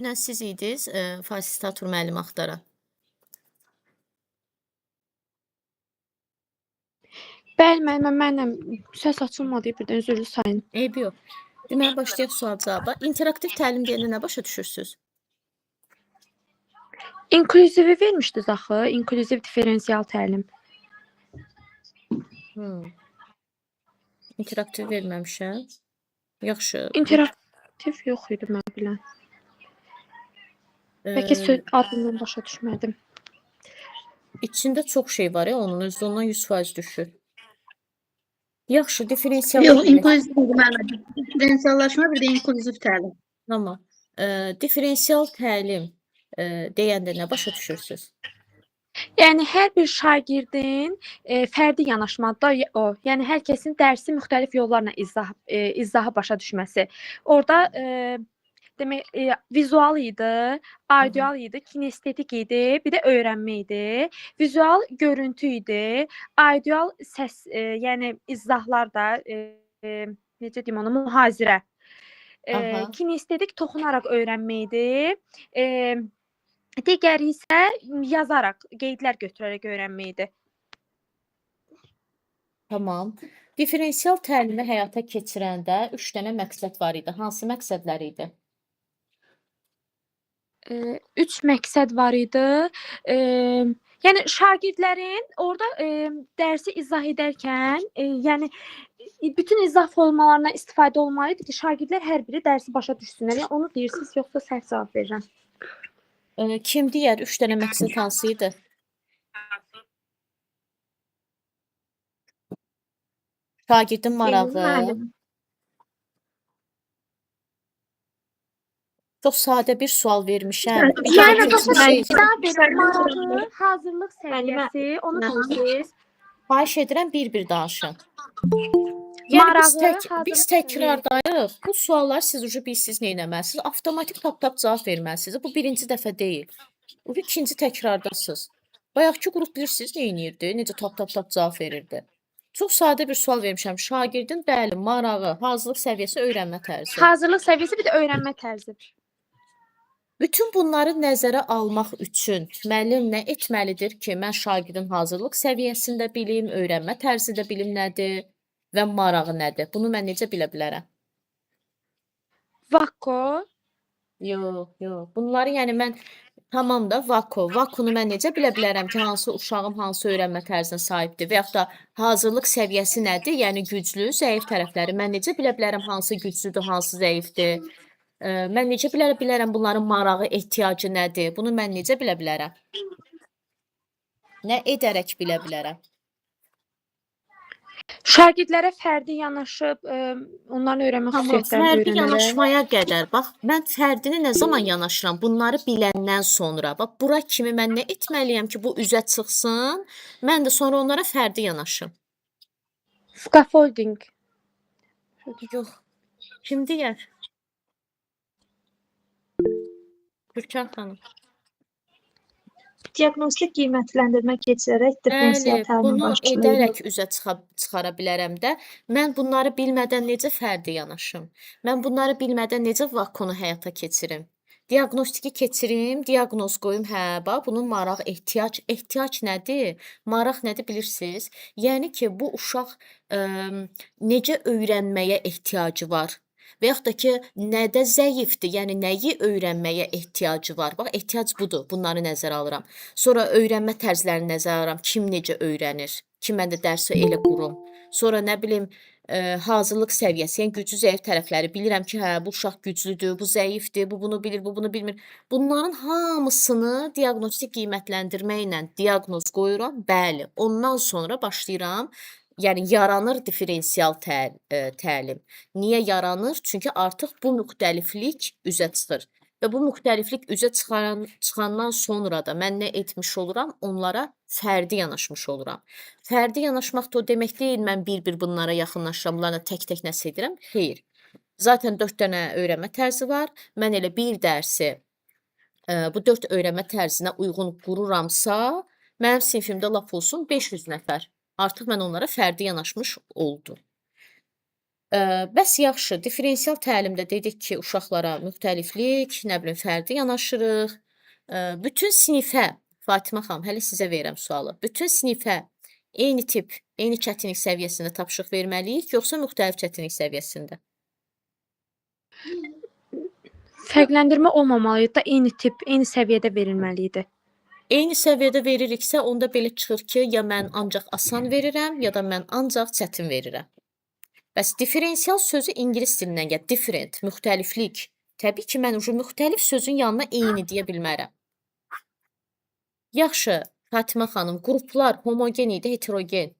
Dünən siz idiniz, fasilitator müəllim axtaran. Bəli, müəllimə, mənəm. Səs açılmadı, birdən üzrlü sayın. Eybi yox. Deməli, başlayaq sual-cavaba. İnteraktiv təlim deyəndə nə başa düşürsüz? İnklüzivi vermişdiniz axı, inklüziv differensial təlim. İnteraktiv verməmişəm. Yaxşı. İnteraktiv yox idi mən bilən. Bəlkə söz adından başa düşmədim. İçində çox şey var ya, onun özü ondan 100% düşür. Yaxşı, differensial Yox, təlim. inklüziv deməli. Differensiallaşma bir də inklüziv təlim. Tamam. Differensial təlim deyəndə nə başa düşürsüz? Yəni hər bir şagirdin fərdi yanaşmada o, yəni hər kəsin dərsi müxtəlif yollarla izahı başa düşməsi. Orda demək vizual idi, audial idi, kinestetik idi, bir də öyrənmə idi. Vizual görüntü idi, audial səs, yəni izahlar da necə deyim onu, mühazirə. Kinestetik toxunaraq öyrənmə idi. Digəri isə yazaraq, qeydlər götürərək öyrənmə idi. Tamam. Differensial təlimi həyata keçirəndə 3 dənə məqsəd var idi. Hansı məqsədlər idi? 3 məqsəd var idi. Yəni şagirdlərin orada dərsi izah edərkən, yəni bütün izah formalarından istifadə olmalı idi ki, şagirdlər hər biri dərsi başa düşsünlər. Yəni onu deyirsiniz, yoxsa səhv cavab verirəm? Kim deyər 3 dənə məqsəd hansı idi? Şagirdin marağı. Çox sadə bir sual vermişəm. Yəni marağı, hazırlıq səviyyəsi, onu deyirsiniz. Xahiş edirəm bir-bir danışın. Yəni biz təkrardayıq. Bu suallar siz bilirsiniz nə etməlisiniz? Avtomatik tap-tap cavab verməlisiniz. Bu birinci dəfə deyil. Bu ikinci təkrardasınız. Bayaqki qrup bilirsiniz nə edirdi? Necə tap-tap cavab verirdi? Çox sadə bir sual vermişəm. Şagirdin bəli, marağı, hazırlıq səviyyəsi, öyrənmə tərzi. Hazırlıq səviyyəsi, bir də öyrənmə tərzi. Bütün bunları nəzərə almaq üçün müəllim nə etməlidir ki, mən şagirdin hazırlıq səviyyəsində bilim, öyrənmə tərzi də bilim nədir və marağı nədir? Bunu mən necə bilə bilərəm? Vako. Yox. Bunları yəni mən tamam da vakunu mən necə bilə bilərəm ki, hansı uşağım hansı öyrənmə tərzinə sahibdir və yaxud da hazırlıq səviyyəsi nədir? Yəni güclü, zəif tərəfləri. Mən necə bilə bilərəm hansı güclüdür, hansı zəifdir? Mən necə bilə bilərəm bunların marağı, ehtiyacı nədir? Bunu mən necə bilə bilərəm? Nə edərək bilə bilərəm? Şagirdlərə fərdi yanaşıb, onların öyrənmə xüsusiyyətlərini öyrənərək. Fərdi yanaşmaya qədər, bax, mən fərdini nə zaman yanaşıram? Bunları biləndən sonra. Bax, bura kimi mən nə etməliyəm ki, bu üzə çıxsın? Mən də sonra onlara fərdi yanaşım. Scaffolding. Yox. Kim deyər? Türkan xanım. Diaqnostik qiymətləndirmə keçirərək differensial təlimin bunu başlayırıq. edərək üzə çıxara bilərəm də. Mən bunları bilmədən necə fərdi yanaşım? Mən bunları bilmədən necə vakunu həyata keçirim? Diaqnostiki keçirim, diaqnoz qoyum, bax, bunun maraq, ehtiyac nədir? Maraq nədir bilirsiniz? Yəni ki, bu uşaq necə öyrənməyə ehtiyacı var? Və yaxud da ki, nədə zəifdir, yəni nəyi öyrənməyə ehtiyacı var? Bax, ehtiyac budur, bunları nəzərə alıram. Sonra öyrənmə tərzlərini nəzərə alıram, kim necə öyrənir, ki, mən də dərsi elə qurum. Sonra nə bilim, hazırlıq səviyyəsi, yəni güclü, zəif tərəfləri bilirəm ki, bu uşaq güclüdür, bu zəifdir, bu bunu bilir, bu bunu bilmir. Bunların hamısını diaqnostik qiymətləndirmə ilə diaqnoz qoyuram, bəli. Ondan sonra başlayıram. Yəni yaranır differensial təlim. Niyə yaranır? Çünki artıq bu müxtəliflik üzə çıxır. Və bu müxtəliflik üzə çıxandan sonra da mən nə etmiş oluram? Onlara fərdi yanaşmış oluram. Fərdi yanaşmaq da o demək deyil, mən bir-bir bunlara yaxınlaşıram, bunlarla tək-tək nəsə edirəm. Xeyr. Zaten 4 dənə öyrənmə tərzi var. Mən elə bir dərsi bu 4 öyrənmə tərzinə uyğun qururamsa, mənim sinifimdə lap olsun 500 nəfər. Artıq mən onlara fərdi yanaşmış oldum. Bəs yaxşı, differensial təlimdə dedik ki, uşaqlara müxtəliflik, nə bilim, fərdi yanaşırıq. Bütün sinifə, Fatimə xanım, hələ sizə verirəm sualı. Bütün sinifə eyni tip, eyni çətinlik səviyyəsində tapşırıq verməliyik, yoxsa müxtəlif çətinlik səviyyəsində? Fərqləndirmə olmamalıydı da eyni tip, eyni səviyyədə verilməli idi. Eyni səviyyədə veririksə, onda belə çıxır ki, ya mən ancaq asan verirəm, ya da mən ancaq çətin verirəm. Bəs differensial sözü ingilis dilindən gəlir. Different, müxtəliflik. Təbii ki, mən müxtəlif sözün yanına eyni deyə bilmərəm. Yaxşı, Fatimə xanım, qruplar homogen idi, heterogen.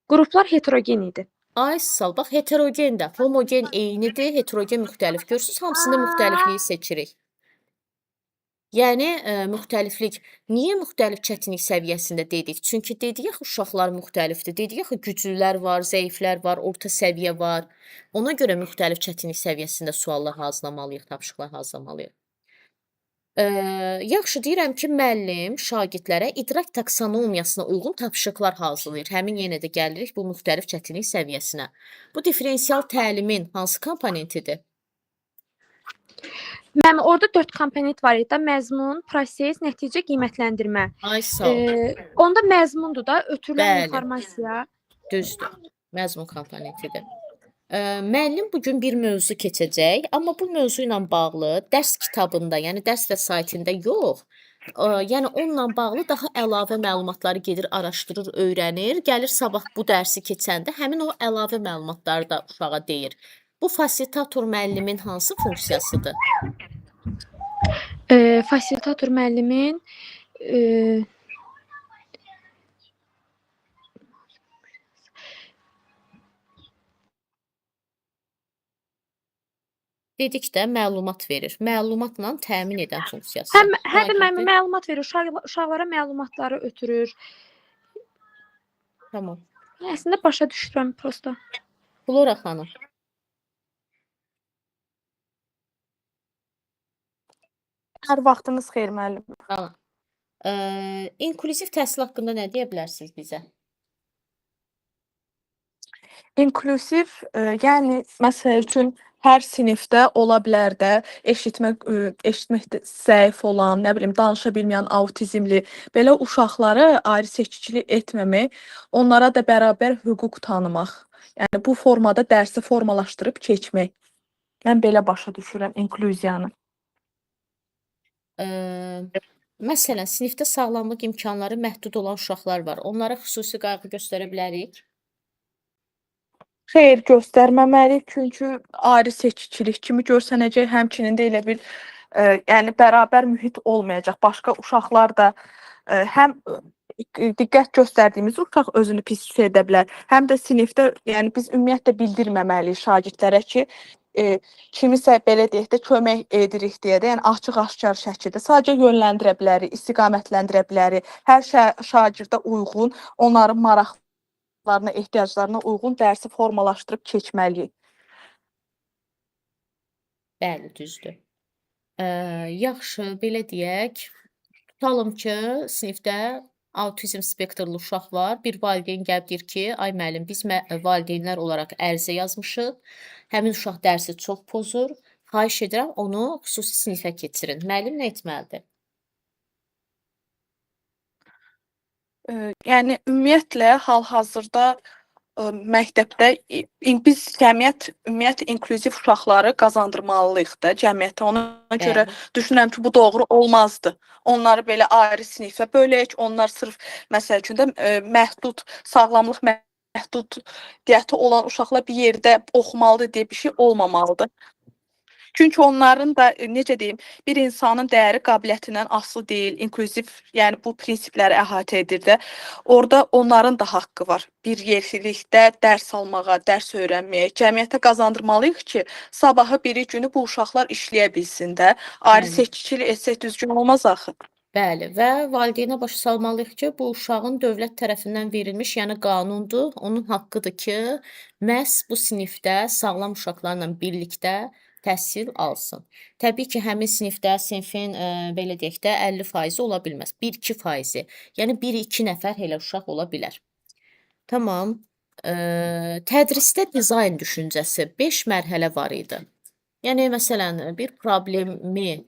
Qruplar heterogen idi. Ay sal, bax heterogen də, homogen eynidir, heterogen müxtəlif. Görürsüz, hamısında müxtəlifliyi seçirik. Yəni müxtəliflik. Niyə müxtəlif çətinlik səviyyəsində dedik? Çünki dedik axı uşaqlar müxtəlifdir. Dedik axı güclülər var, zəiflər var, orta səviyyə var. Ona görə müxtəlif çətinlik səviyyəsində suallar hazırlamalıyıq, tapşırıqlar hazırlamalıyıq. Yaxşı, deyirəm ki, müəllim şagirdlərə idrak taksonomiyasına uyğun tapşırıqlar hazırlayır. Həmin yenə də gəlirik bu müxtəlif çətinlik səviyyəsinə. Bu differensial təlimin hansı komponentidir? Mənim orada 4 komponent var idi. Məzmun, proses, nəticə, qiymətləndirmə. Ay sağ ol. Onda məzmundur da, ötürülən Bəli. informasiya. Düzdür. Məzmun komponentidir. Müəllim bu gün bir mövzu keçəcək, amma bu mövzu ilə bağlı dərs kitabında, yəni dərs vəsaitində yox, yəni onunla bağlı daha əlavə məlumatları gedir, araşdırır, öyrənir, gəlir sabah bu dərsi keçəndə həmin o əlavə məlumatları da uşağa deyir. Bu fasilitator müəllimin hansı funksiyasıdır? Fasilitator müəllimin Dedik də məlumat verir. Məlumatla təmin edən funksiyası. həm də Şagirdi- məlumat verir, uşaqlara məlumatları ötürür. Tamam. Əslində başa düşürəm prosta. Flora xanım. Hər vaxtınız xeyir müəllim. Sağ olun. İnklüziv təhsil haqqında nə deyə bilərsiniz bizə? İnklüziv, yəni məsəl üçün hər sinifdə ola bilər də eşitməkdə zəif olan, nə bilim, danışa bilməyən, autizmli belə uşaqları ayrı seçkilik etməmək, onlara da bərabər hüquq tanımaq. Yəni bu formada dərsi formalaşdırıb keçmək. Mən belə başa düşürəm inklüziyanı. Məsələn, sinifdə sağlamlıq imkanları məhdud olan uşaqlar var. Onlara xüsusi qayğı göstərə bilərik. Xeyr, göstərməməliyik, çünki ayrı seçkilik kimi görsənəcək, həmçinin də elə bil yəni bərabər mühit olmayacaq. Başqa uşaqlar da həm diqqət göstərdiyimiz uşaq özünü pis hiss edə bilər, həm də sinifdə yəni biz ümumiyyətlə bildirməməliyik şagirdlərə ki, kimisə belə deyək də kömək edirik deyə də, yəni açıq-aşkar şəkildə sadəcə yönləndirə bilərik, istiqamətləndirə bilərik. Hər şagirdə uyğun, onların maraqlarına, ehtiyaclarına uyğun dərsi formalaşdırıb keçməliyik. Bəli, düzdür. Yaxşı, belə deyək. Tutalım ki, sinifdə autizm spektrli uşaq var. Bir valideyn gəlib deyir ki, ay müəllim, biz valideynlər olaraq ərizə yazmışıq. Həmin uşaq dərsi çox pozur. Xahiş edirəm, onu xüsusi sinifə keçirin. Müəllim nə etməlidir? Yəni ümumiyyətlə hal-hazırda məktəbdə biz ümumiyyətlə inklüziv uşaqları qazandırmalıyıq da cəmiyyətə. Ona görə düşünürəm ki, bu doğru olmazdı. Onları belə ayrı sinifə bölək, onlar sırf məsəl üçün də məhdud, sağlamlıq məhdudiyyəti olan uşaqlar bir yerdə oxumalıdır deyə bir şey olmamalıdır. Çünki onların da necə deyim, bir insanın dəyəri qabiliyyətindən asılı deyil, inklüziv, yəni bu prinsipləri əhatə edir də. Orada onların da haqqı var. Bir yerlikdə dərs almağa, dərs öyrənməyə, cəmiyyətə qazandırmalıyıq ki, sabahı biri günü bu uşaqlar işləyə bilsin də. Ayrı seçkilik etsək düzgün olmaz axı. Bəli, və valideynə başa salmalıyıq ki, bu uşağın dövlət tərəfindən verilmiş, yəni qanundur. Onun haqqıdır ki, məhz bu sinifdə sağlam uşaqlarla birlikdə təhsil alsın. Təbii ki, həmin sinifdə sinfin belə deyək də 50% ola bilməz. 1-2%. Yəni 1-2 nəfər elə uşaq ola bilər. Tamam. Tədrisdə dizayn düşüncəsi 5 mərhələ var idi. Yəni məsələn, bir problemi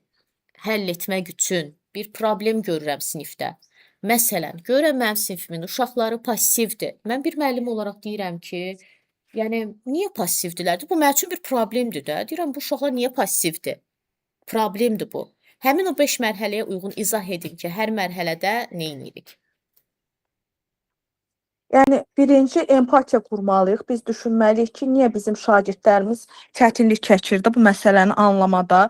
həll etmək üçün bir problem görürəm sinifdə. Məsələn, görürəm mənim sinifimin uşaqları passivdir. Mən bir müəllim olaraq deyirəm ki, yəni niyə passivdirlər? Bu mənim üçün bir problemdir də. Deyirəm bu uşaqlar niyə passivdir? Problemdir bu. Həmin o 5 mərhələyə uyğun izah edin ki, hər mərhələdə nə edirik? Yəni birinci empatiya qurmalıyıq. Biz düşünməliyik ki, niyə bizim şagirdlərimiz çətinlik çəkirdi bu məsələni anlamada.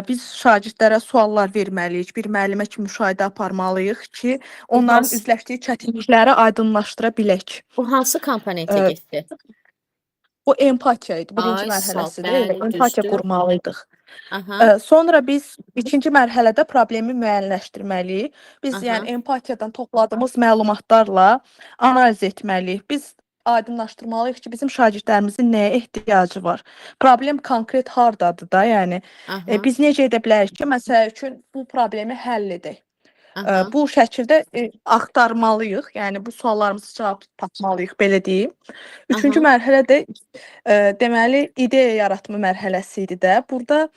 Biz şagirdlərə suallar verməliyik, bir müəllimə kimi müşahidə aparmalıyıq ki, onların hansı- üzləşdiyi çətinlikləri aydınlaşdıra bilək. Bu hansı komponentə Ə, getdi? Bu empatiya idi, birinci Ay, sağ ol, mərhələsidir. bəli, Empatiya düzdür. qurmalıydıq. Aha, Sonra biz ikinci mərhələdə problemi müəyyənləşdirməliyik. Biz aha. yəni empatiyadan topladığımız məlumatlarla analiz etməliyik. Biz aydınlaşdırmalıyıq ki, bizim şagirdlərimizin nəyə ehtiyacı var. Problem konkret hardadır da, yəni Aha, biz necə edə bilərik ki, məsəl üçün bu problemi həll edək. aha. Bu şəkildə axtarmalıyıq. Yəni bu suallarımıza cavab tapmalıyıq, belə deyim. Üçüncü Aha. mərhələ də deməli ideya yaratma mərhələsi idi də. Burada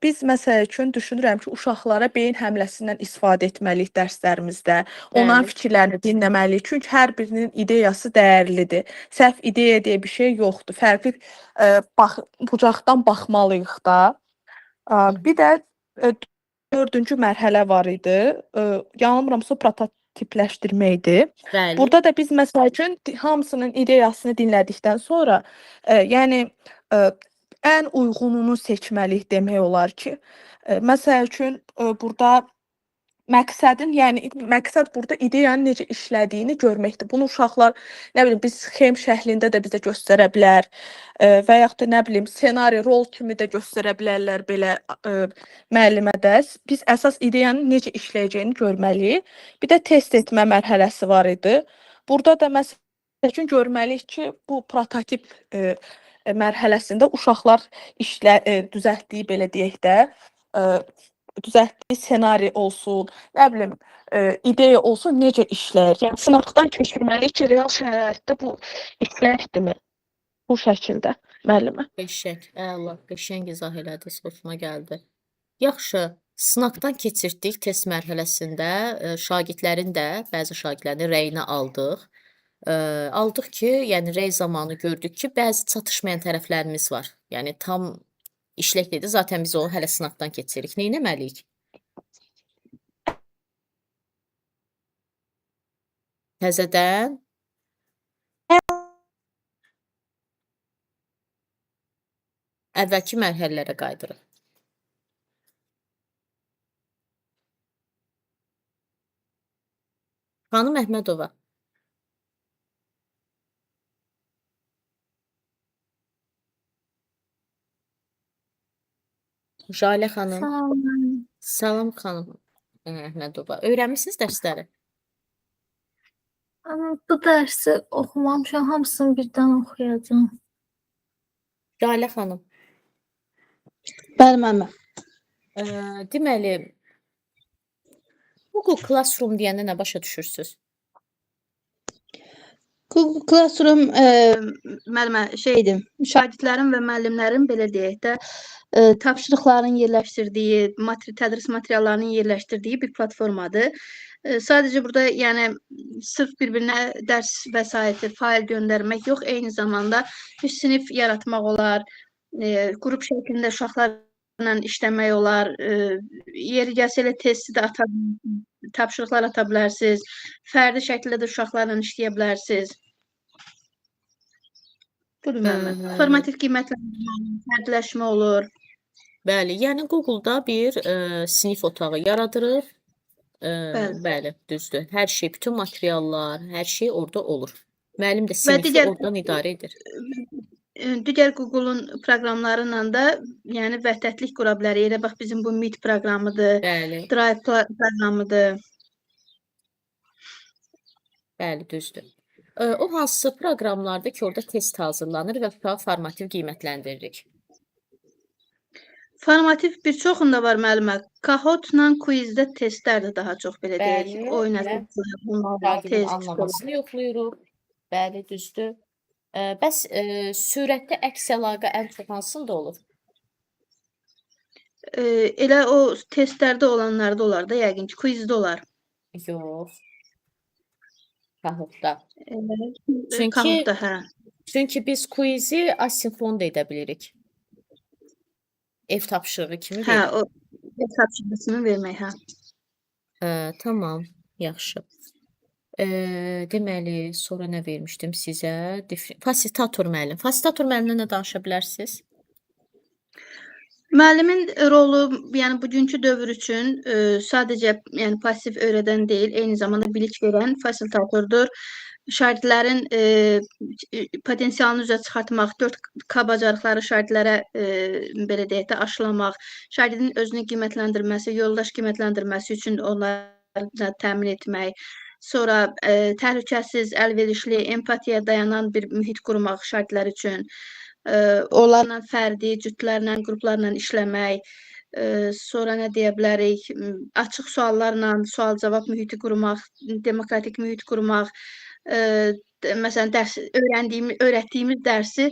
biz məsəl üçün düşünürəm ki, uşaqlara beyin həmləsindən istifadə etməliyik dərslərimizdə. Onların Bəli. fikirlərini dinləməliyik. Çünki hər birinin ideyası dəyərlidir. Səhv ideya deyə bir şey yoxdur. Fərqli bucaqdan baxmalıyıq da. Bir də dördüncü mərhələ var idi. Yanılmıramsa prototipləşdirmə idi. Bəli. Burada da biz məsəl üçün hamısının ideyasını dinlədikdən sonra, yəni ən uyğununu seçməliyik demək olar ki. Məsəl üçün burada məqsəd burada ideyanın necə işlədiyini görməkdir. Bunu uşaqlar, nə bilim, biz sxem şəklində də bizə göstərə bilər və yaxud da nə bilim, ssenari, rol kimi də göstərə bilərlər belə müəllimə də. Biz əsas ideyanın necə işləyəcəyini görməliyik. Bir də test etmə mərhələsi var idi. Burada da məsəl üçün görməliyik ki, bu prototip mərhələsində uşaqlar düzəltdiyi, belə deyək də, düzəltdiyi ssenari olsun, nə bilim, ideya olsun, necə işləyir. Yəni sınaqdan keçirməliyik ki, real şəraitdə bu işləyirmi? Bu şəkildə müəllimə. Qəşəng, əla, qəşəng izah elədiniz, xoşuma gəldi. Yaxşı, sınaqdan keçirtdik test mərhələsində, şagirdlərin də, bəzi şagirdlərin rəyini aldıq. Aldıq ki, yəni rəy zamanı gördük ki, bəzi çatışmayan tərəflərimiz var. Yəni tam işlək dedi, zaten biz onu hələ sınaqdan keçirik. Nə etməliyik? Təzədən əvvəlki mərhələlərə qaydırıq. Xanım Əhmədova. Jalə xanım. Salam. Salam xanım Əhmədova. Öyrənmisiniz dərsləri? Bu dərsi oxumamışam, hamısını birdən oxuyacağam. Jalə xanım. Bəli, müəllimə. Deməli, Google Classroom deyəndə nə başa düşürsüz? Google Classroom müəllimə şeydir, şagirdlərin və müəllimlərin belə deyək də tapşırıqların yerləşdirdiyi, tədris materiallarının yerləşdirdiyi bir platformadır. Sadəcə burada yəni sırf bir-birinə dərs vəsaiti, fail göndərmək yox, eyni zamanda bir sinif yaratmaq olar, qrup şəklində uşaqlarla işləmək olar, yeri gəlsə elə testi də tapşırıqlar ata bilərsiniz, fərdi şəkildə də uşaqlarla işləyə bilərsiniz. Budur müəllimə. Formativ qiymətləndirmə, fərdiləşmə olur. Bəli, yəni Google-da bir sinif otağı yaradırıq. Bəli, düzdür. Hər şey, bütün materiallar, hər şey orada olur. Müəllim də sinifi oradan idarə edir. Digər Google-un proqramlarıyla da yəni vəhdətlik qura bilərik. Elə bax bizim bu Meet proqramıdır, Bəli, Drive proqramıdır. bəli, düzdür. O hansı proqramlarda ki, orada test hazırlanır və uşağı formativ qiymətləndiririk. Formativ bir çoxunda var müəllimə. Kahoot-la Quiz-də testlər də daha çox belə deyək. Bəli, Oyun bəli. əsaslı, bunlar Şagirdin test. anlamasını yoxlayırıq. Bəli, düzdür. Bəs sürətdə əks əlaqə ən çox hansında olur? Elə o testlərdə olanlarda olar da yəqin ki, quizdə olar. Yox. Kahootda. Çünki Kahootda, hə. Çünki biz quizi asinxron da edə bilirik. Ev tapşırığı kimi Hə, verək. o ev tapşırığını vermək, hə. Tamam, yaxşı. Deməli, sonra nə vermişdim sizə? Fasilitator müəllim. Fasilitator müəllimlə nə danışa bilərsiniz? Müəllimin rolu, yəni bugünkü dövr üçün sadəcə yəni pasiv öyrədən deyil, eyni zamanda bilik verən fasilitatordur. Şagirdlərin potensialını üzə çıxartmaq, 4K bacarıqları şagirdlərə belə deyək də aşılamaq, şagirdin özünü qiymətləndirməsi, yoldaş qiymətləndirməsi üçün onları təmin etmək, sonra təhlükəsiz, əlverişli, empatiyaya dayanan bir mühit qurmaq şagirdlər üçün, onlarla fərdi, cütlərlə, qruplarla işləmək, sonra nə deyə bilərik, açıq suallarla sual-cavab mühiti qurmaq, demokratik mühit qurmaq, məsələn, öyrətdiyimiz dərsi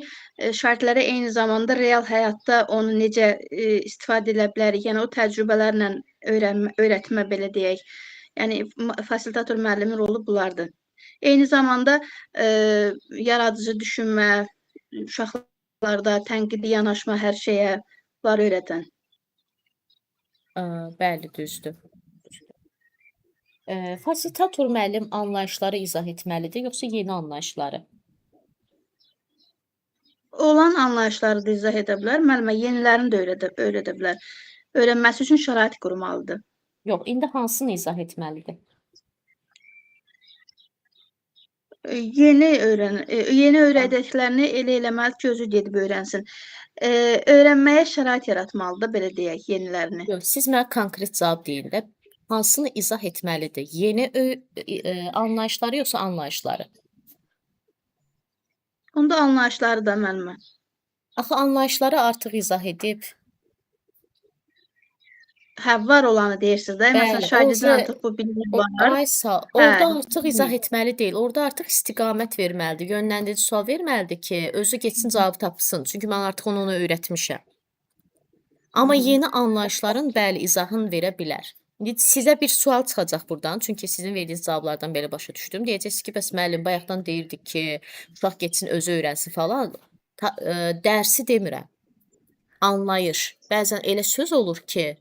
şagirdlərə eyni zamanda real həyatda onu necə istifadə edə bilərik, yəni o təcrübələrlə öyrətmə belə deyək. Yəni fasilitator müəllimin rolu bunlardır. Eyni zamanda yaradıcı düşünmə, uşaqlarda tənqidi yanaşma hər şeyə bunları öyrədən. Bəli, düzdür. Fasilitator müəllim anlayışları izah etməlidir, yoxsa yeni anlayışları? Olan anlayışları da izah edə bilər, müəllimə yenilərini də öyrədə bilər. Öyrənməsi üçün şərait qurmalıdır. Yox, indi hansını izah etməlidir? Yeni öyrədiklərini elə eləməli ki, özü gedib öyrənsin. Öyrənməyə şərait yaratmalıdır, belə deyək, yenilərini. Yox, siz mənə konkret cavab deyin də. Hansını izah etməlidir? Yeni anlayışları yoxsa anlayışları? Onda anlayışları da müəllimə. Axı anlayışları artıq izah edib. Hə, var olanı deyirsiniz də. Məsələn, Bəli, şagirdin artıq bu bilik var. Aysa, orada Hə. artıq izah etməli deyil. Orada artıq istiqamət verməlidir, yönləndirici sual verməlidir ki, özü getsin cavabı tapsın. Çünki mən artıq onu öyrətmişəm. Amma yeni anlayışların bəli izahını verə bilər. İndi sizə bir sual çıxacaq burdan. Çünki sizin verdiyiniz cavablardan belə başa düşdüm. Deyəcəksiniz ki, bəs müəllim bayaqdan deyirdik ki, uşaq getsin özü öyrənsin falan. Dərsi demirəm. Anlayış. Bəzən elə söz olur ki,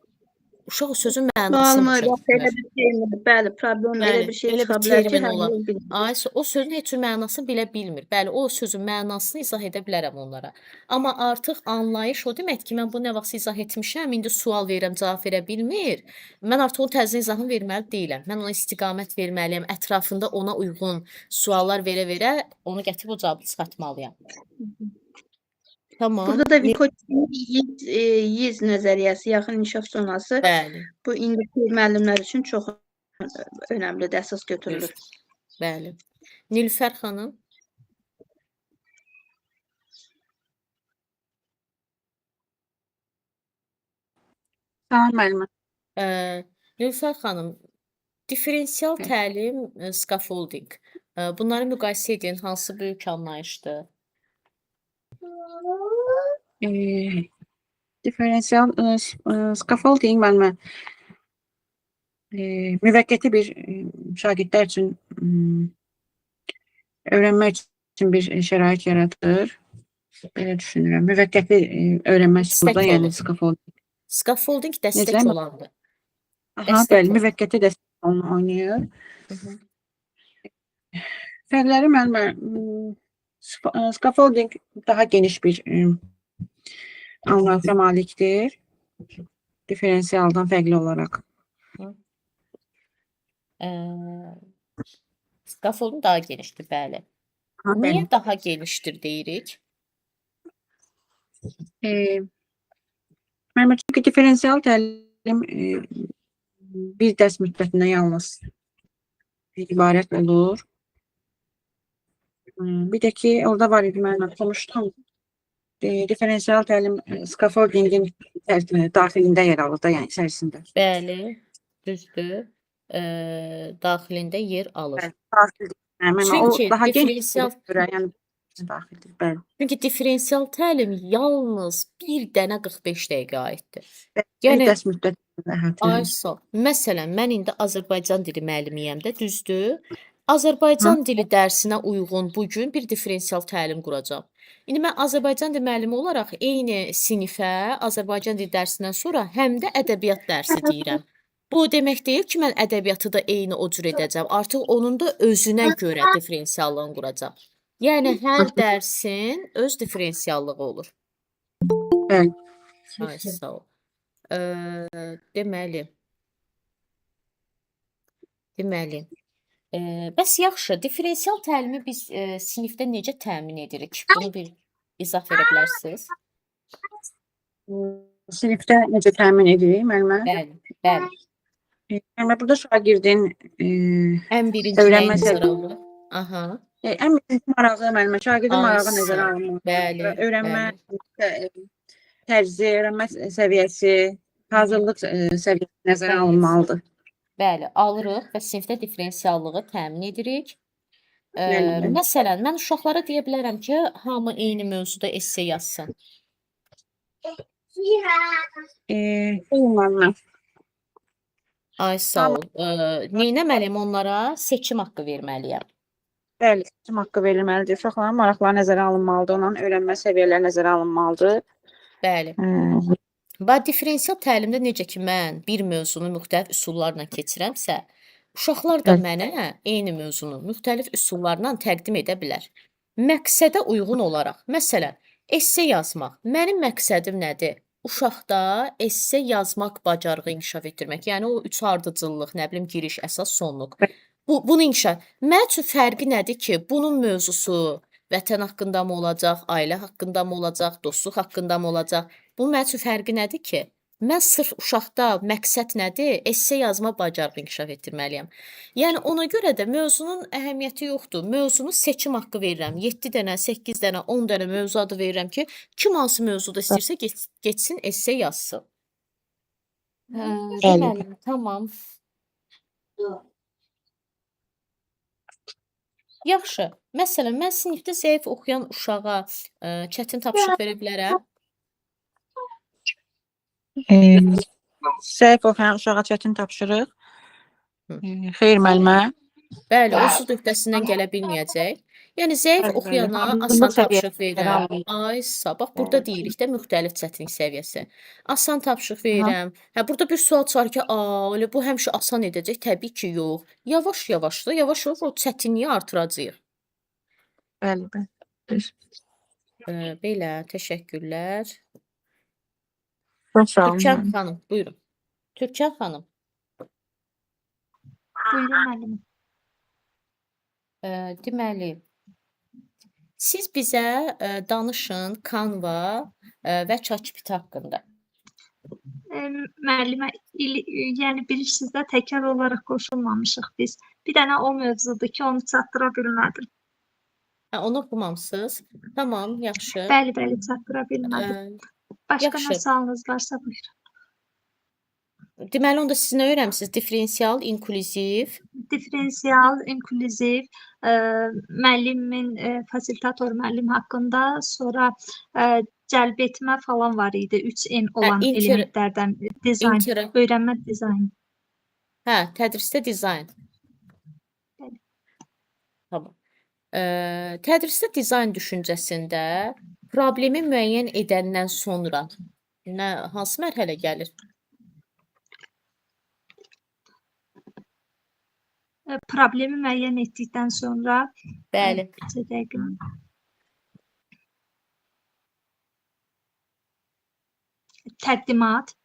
uşaq o sözün mənasını başa düşmür. Bəli, problem elə bir şey elə çıxa bir bilər ki, termin hər olar. yer bilmir. Aysə, o sözün heç bir mənasını bilə bilmir. Bəli, o sözün mənasını izah edə bilərəm onlara. Amma artıq anlayış o deməkdir ki, mən bunu nə vaxt izah etmişəm, indi sual verirəm, cavab verə bilmir. Mən artıq onun təzə izahını verməli deyiləm. Mən ona istiqamət verməliyəm, ətrafında ona uyğun suallar verə-verə onu gətirib o cavabı çıxartmalıyam. Tamam. Burada da Vygotsky'nin YIZ nəzəriyyəsi, yaxın inkişaf zonası Bəli, bu indiki müəllimlər üçün çox önəmlidir, əsas götürülür. bəli. Nilüfər xanım. Salam müəllimə. Nilüfər xanım, diferensial təlim, scaffolding. Bunları müqayisə edin, hansı böyük anlayışdır? Diferensial scaffolding müəllimə müvəqqəti bir şagirdlər üçün öyrənmək üçün bir şərait yaradır. Belə düşünürəm. Müvəqqəti öyrənmə üsuludur, Dəstək yəni olur. scaffolding. Scaffolding dəstək Necə? olandır. Aha, Dəstək bəli, olur. müvəqqəti dəstək oynayır. Mhm. Fərqləri müəllimə scaffolding daha geniş bir anlayışa malikdir. Diferensialdan fərqli olaraq. Scaffolding daha genişdir, bəli. Ha, bəli. Niyə daha genişdir deyirik? Müəllimə, çünki diferensial təlim bir dərs müddətinə yalnız ibarət olur. Bir də ki, orada var idi, müəllimə, konuşdum. Diferensial təlim scaffoldingin daxilində yer alır da, yəni içərisində. Bəli, düzdür. Daxilində yer alır. Daxil Müəllimə, o Çünki daha geniş differensial görə, yəni daxildir. Bəli. çünki differensial təlim yalnız bir dənə 45 dəqiqə aiddir. Bir Yəni dərs müddət əhatə ay edir. sağ ol. Məsələn, mən indi Azərbaycan dili müəllimiyəm də, düzdür? Azərbaycan dili dərsinə uyğun bu gün bir differensial təlim quracağam. İndi mən Azərbaycan dili müəllimi olaraq eyni sinifə Azərbaycan dili dərsindən sonra həm də ədəbiyyat dərsi deyirəm. Bu o demək deyil ki, mən ədəbiyyatı da eyni o cür edəcəm. Artıq onun da özünə görə differensiallığını quracağam. Yəni hər dərsin öz differensiallığı olur. Bəli. Ay sağ ol. Deməli, bəs yaxşı, differensial təlimi biz sinifdə necə təmin edirik? Bunu bir izah verə bilərsiniz? Sinifdə necə təmin edirik, müəllimə? Bəli, bəli. Müəllimə, burada şagirdin Ən birinci nəyi öyrənmə nəzərə səviyyəsi, alınır? Aha, ən birinci marağı, müəllimə, şagirdin ay marağı sağ nəzərə ol. alınmalıdır. Bəli, Öyrənmə bəli. tərzi, öyrənmə səviyyəsi, hazırlıq səviyyəsi nəzərə Bəli. alınmalıdır. Bəli, alırıq və sinifdə differensiallığı təmin edirik. Bəli. Məsələn, mən uşaqlara deyə bilərəm ki, hamı eyni mövzuda esse yazsın. Müəllimə. Ay sağ ol. Neynəməliyəm onlara? Seçim haqqı verməliyəm. Bəli, seçim haqqı verilməlidir. Uşaqların maraqları nəzərə alınmalıdır, onların öyrənmə səviyyələri nəzərə alınmalıdır. Bəli. Differensial təlimdə necə ki mən bir mövzunu müxtəlif üsullarla keçirəmsə, uşaqlar da Bəli. mənə eyni mövzunu müxtəlif üsullarla təqdim edə bilər. Məqsədə uyğun olaraq, məsələn, esse yazmaq. Mənim məqsədim nədir? Uşaqda esse yazmaq bacarığı inkişaf etdirmək. Yəni o üç ardıcıllıq, nə bilim, giriş, əsas, sonluq. Bunu inkişaf. Mənim üçün fərqi nədir ki, bunun mövzusu vətən haqqında mı olacaq, ailə haqqında mı olacaq, dostluq haqqında mı olacaq? Bunun mənim üçün fərqi nədir ki? Mən sırf uşaqda məqsəd nədir? Esse yazma bacarığı inkişaf etdirməliyəm. Yəni ona görə də mövzunun əhəmiyyəti yoxdur. Mövzunu seçim haqqı verirəm. 7 dənə, 8 dənə, 10 dənə mövzu adı verirəm ki, kim hansı mövzuda istəyirsə geçsin, esse yazsın. Deməli, tamam. Yaxşı. Məsələn, mən sinifdə zəif oxuyan uşağa çətin tapşırıq verə bilərəm. Zəif oxuyan uşağa çətin tapşırıq. Hı. Xeyr, müəllimə. Bəli, onsuz da öhdəsindən gələ bilməyəcək. Yəni zəif Bəli, oxuyana bəli. asan Hazırlıq tapşırıq səviyyəsi verirəm. Ay sağ, bax burada deyirik də müxtəlif çətinlik səviyyəsi. Asan tapşırıq verirəm. Hə, burada bir sual çıxar ki, elə bu həmişə asan edəcək? Təbii ki, yox. Yavaş-yavaş da, yavaş-yavaş o çətinliyi artıracağıq. Bəli, bəli. Belə, təşəkkürlər. Çox sağ olun. Türkan xanım, buyurun. Türkan xanım, Buyurun müəllimə. deməli, siz bizə danışın Canva və ChatGPT haqqında. Müəllimə, yəni bilirsiniz də təkrar olaraq qoşulmamışıq biz. Bir dənə o mövzudur ki, onu çatdıra bilmədim. Onu oxumamısınız? Tamam, yaxşı. Bəli, çatdıra bilmədim. Başqa yaxşı. nə sualınız varsa buyurun. Deməli, onda siz nə öyrənmisiniz? Differensial, inklüziv. Differensial, inklüziv, müəllimin, fasilitator müəllim haqqında, sonra cəlb etmə falan var idi. 3N olan elementlərdən dizayn, öyrənmə dizaynı. Hə, tədrisdə dizayn. Bəli. Tamam. Tədrisdə dizayn düşüncəsində problemi müəyyən edəndən sonra hansı mərhələ gəlir? Problemi müəyyən etdikdən sonra Bəli. Təqdimat.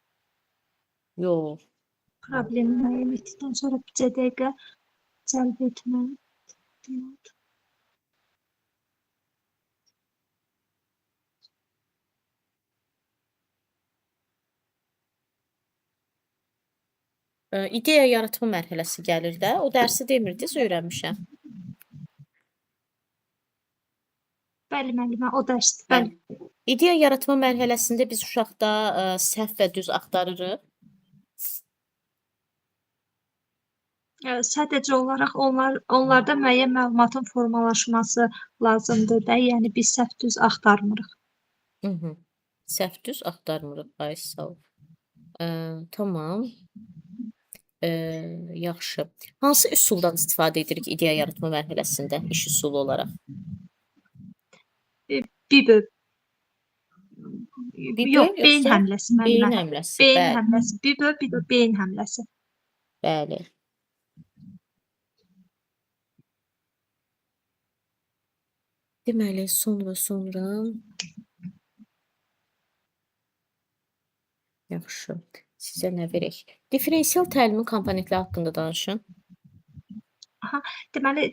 Yox. Problemi müəyyən etdikdən sonra bircə dəqiqə cəlb etmə. Təqdimat. İdeya yaratma mərhələsi gəlir də. O dərsi demirdiniz, öyrənmişəm. Bəli, müəllimə, o dərsdir. Bəli. İdeya yaratma mərhələsində biz uşaqda səhv və düz axtarırıq. Sadəcə olaraq onlarda müəyyən məlumatın formalaşması lazımdır da, yəni biz səhv düz axtarmırıq. Səhv düz axtarmırıq. Ay sağ ol. Tamam. Yaxşı. Hansı üsuldan istifadə edirik ideya yaratma mərhələsində iş üsulu olaraq? BİBÖ. BİBÖ Yox, beyin yoxsa həmləsi müəllimə. beyin həmləsi? Beyin Bəli, həmləsi. BİBÖ, bir də beyin həmləsi. bəli. Deməli, sonra yaxşı. Sizə nə verək? Differensial təlimin komponentləri haqqında danışın. Deməli,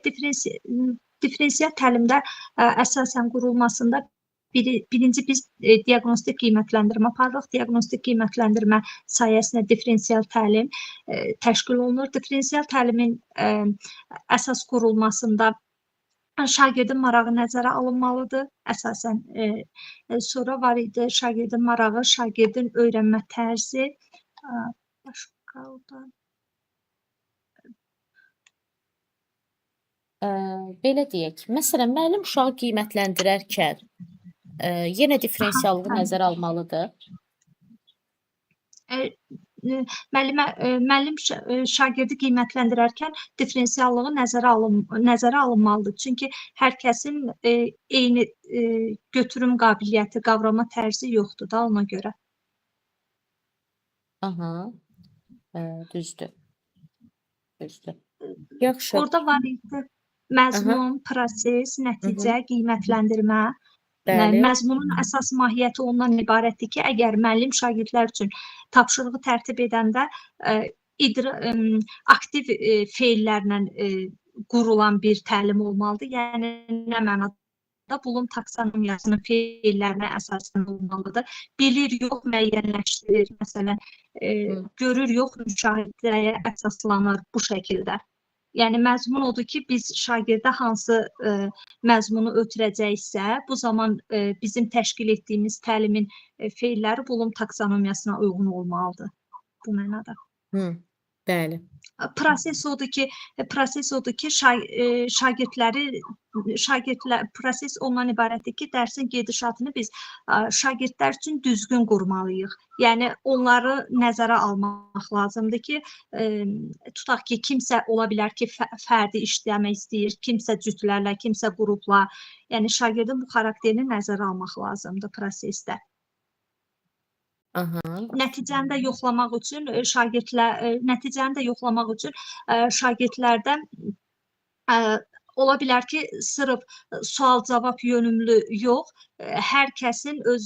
differensial təlimdə əsasən qurulmasında birinci biz diaqnostik qiymətləndirmə aparırıq. Diaqnostik qiymətləndirmə sayəsində differensial təlim təşkil olunur. Differensial təlimin əsas qurulmasında şagirdin marağı nəzərə alınmalıdır. Əsasən sonra var idi şagirdin marağı, şagirdin öyrənmə tərzi, başqa da Belə deyək, məsələn, müəllim uşağı qiymətləndirərkən yenə differensiallığı nəzərə almalıdır. Müəllim şagirdi qiymətləndirərkən differensiallığı nəzərə alınmalıdır. Çünki hər kəsin eyni götürüm qabiliyyəti, qavrama tərzi yoxdur da ona görə. Aha, düzdür. Yaxşı. Orada var idi məzmun, proses, nəticə, qiymətləndirmə. Bəli. Məzmunun əsas mahiyyəti ondan ibarətdir ki, əgər müəllim şagirdlər üçün tapşırığı tərtib edəndə aktiv feillərlə qurulan bir təlim olmalıdır. Yəni nə mənada Bloom taksonomiyasının feillərinə əsasən olmalıdır. Bilir, yox, müəyyənləşdirir. Məsələn, görür, yox, müşahidəyə əsaslanır bu şəkildə. Yəni məzmun odur ki, biz şagirdə hansı məzmunu ötürəcəksə, bu zaman bizim təşkil etdiyimiz təlimin feilləri Bloom taksonomiyasına uyğun olmalıdır bu mənada. Bəli. Proses odur ki, proses ondan ibarətdir ki, dərsin gedişatını biz şagirdlər üçün düzgün qurmalıyıq. Yəni onları nəzərə almaq lazımdır ki, tutaq ki, kimsə ola bilər ki, fərdi işləmək istəyir, kimsə cütlərlə, kimsə qrupla. Yəni şagirdin bu xarakterini nəzərə almaq lazımdır prosesdə. Nəticəni də yoxlamaq üçün şagirdlərdə ola bilər ki, sırf sual-cavab yönümlü yox, hər kəsin öz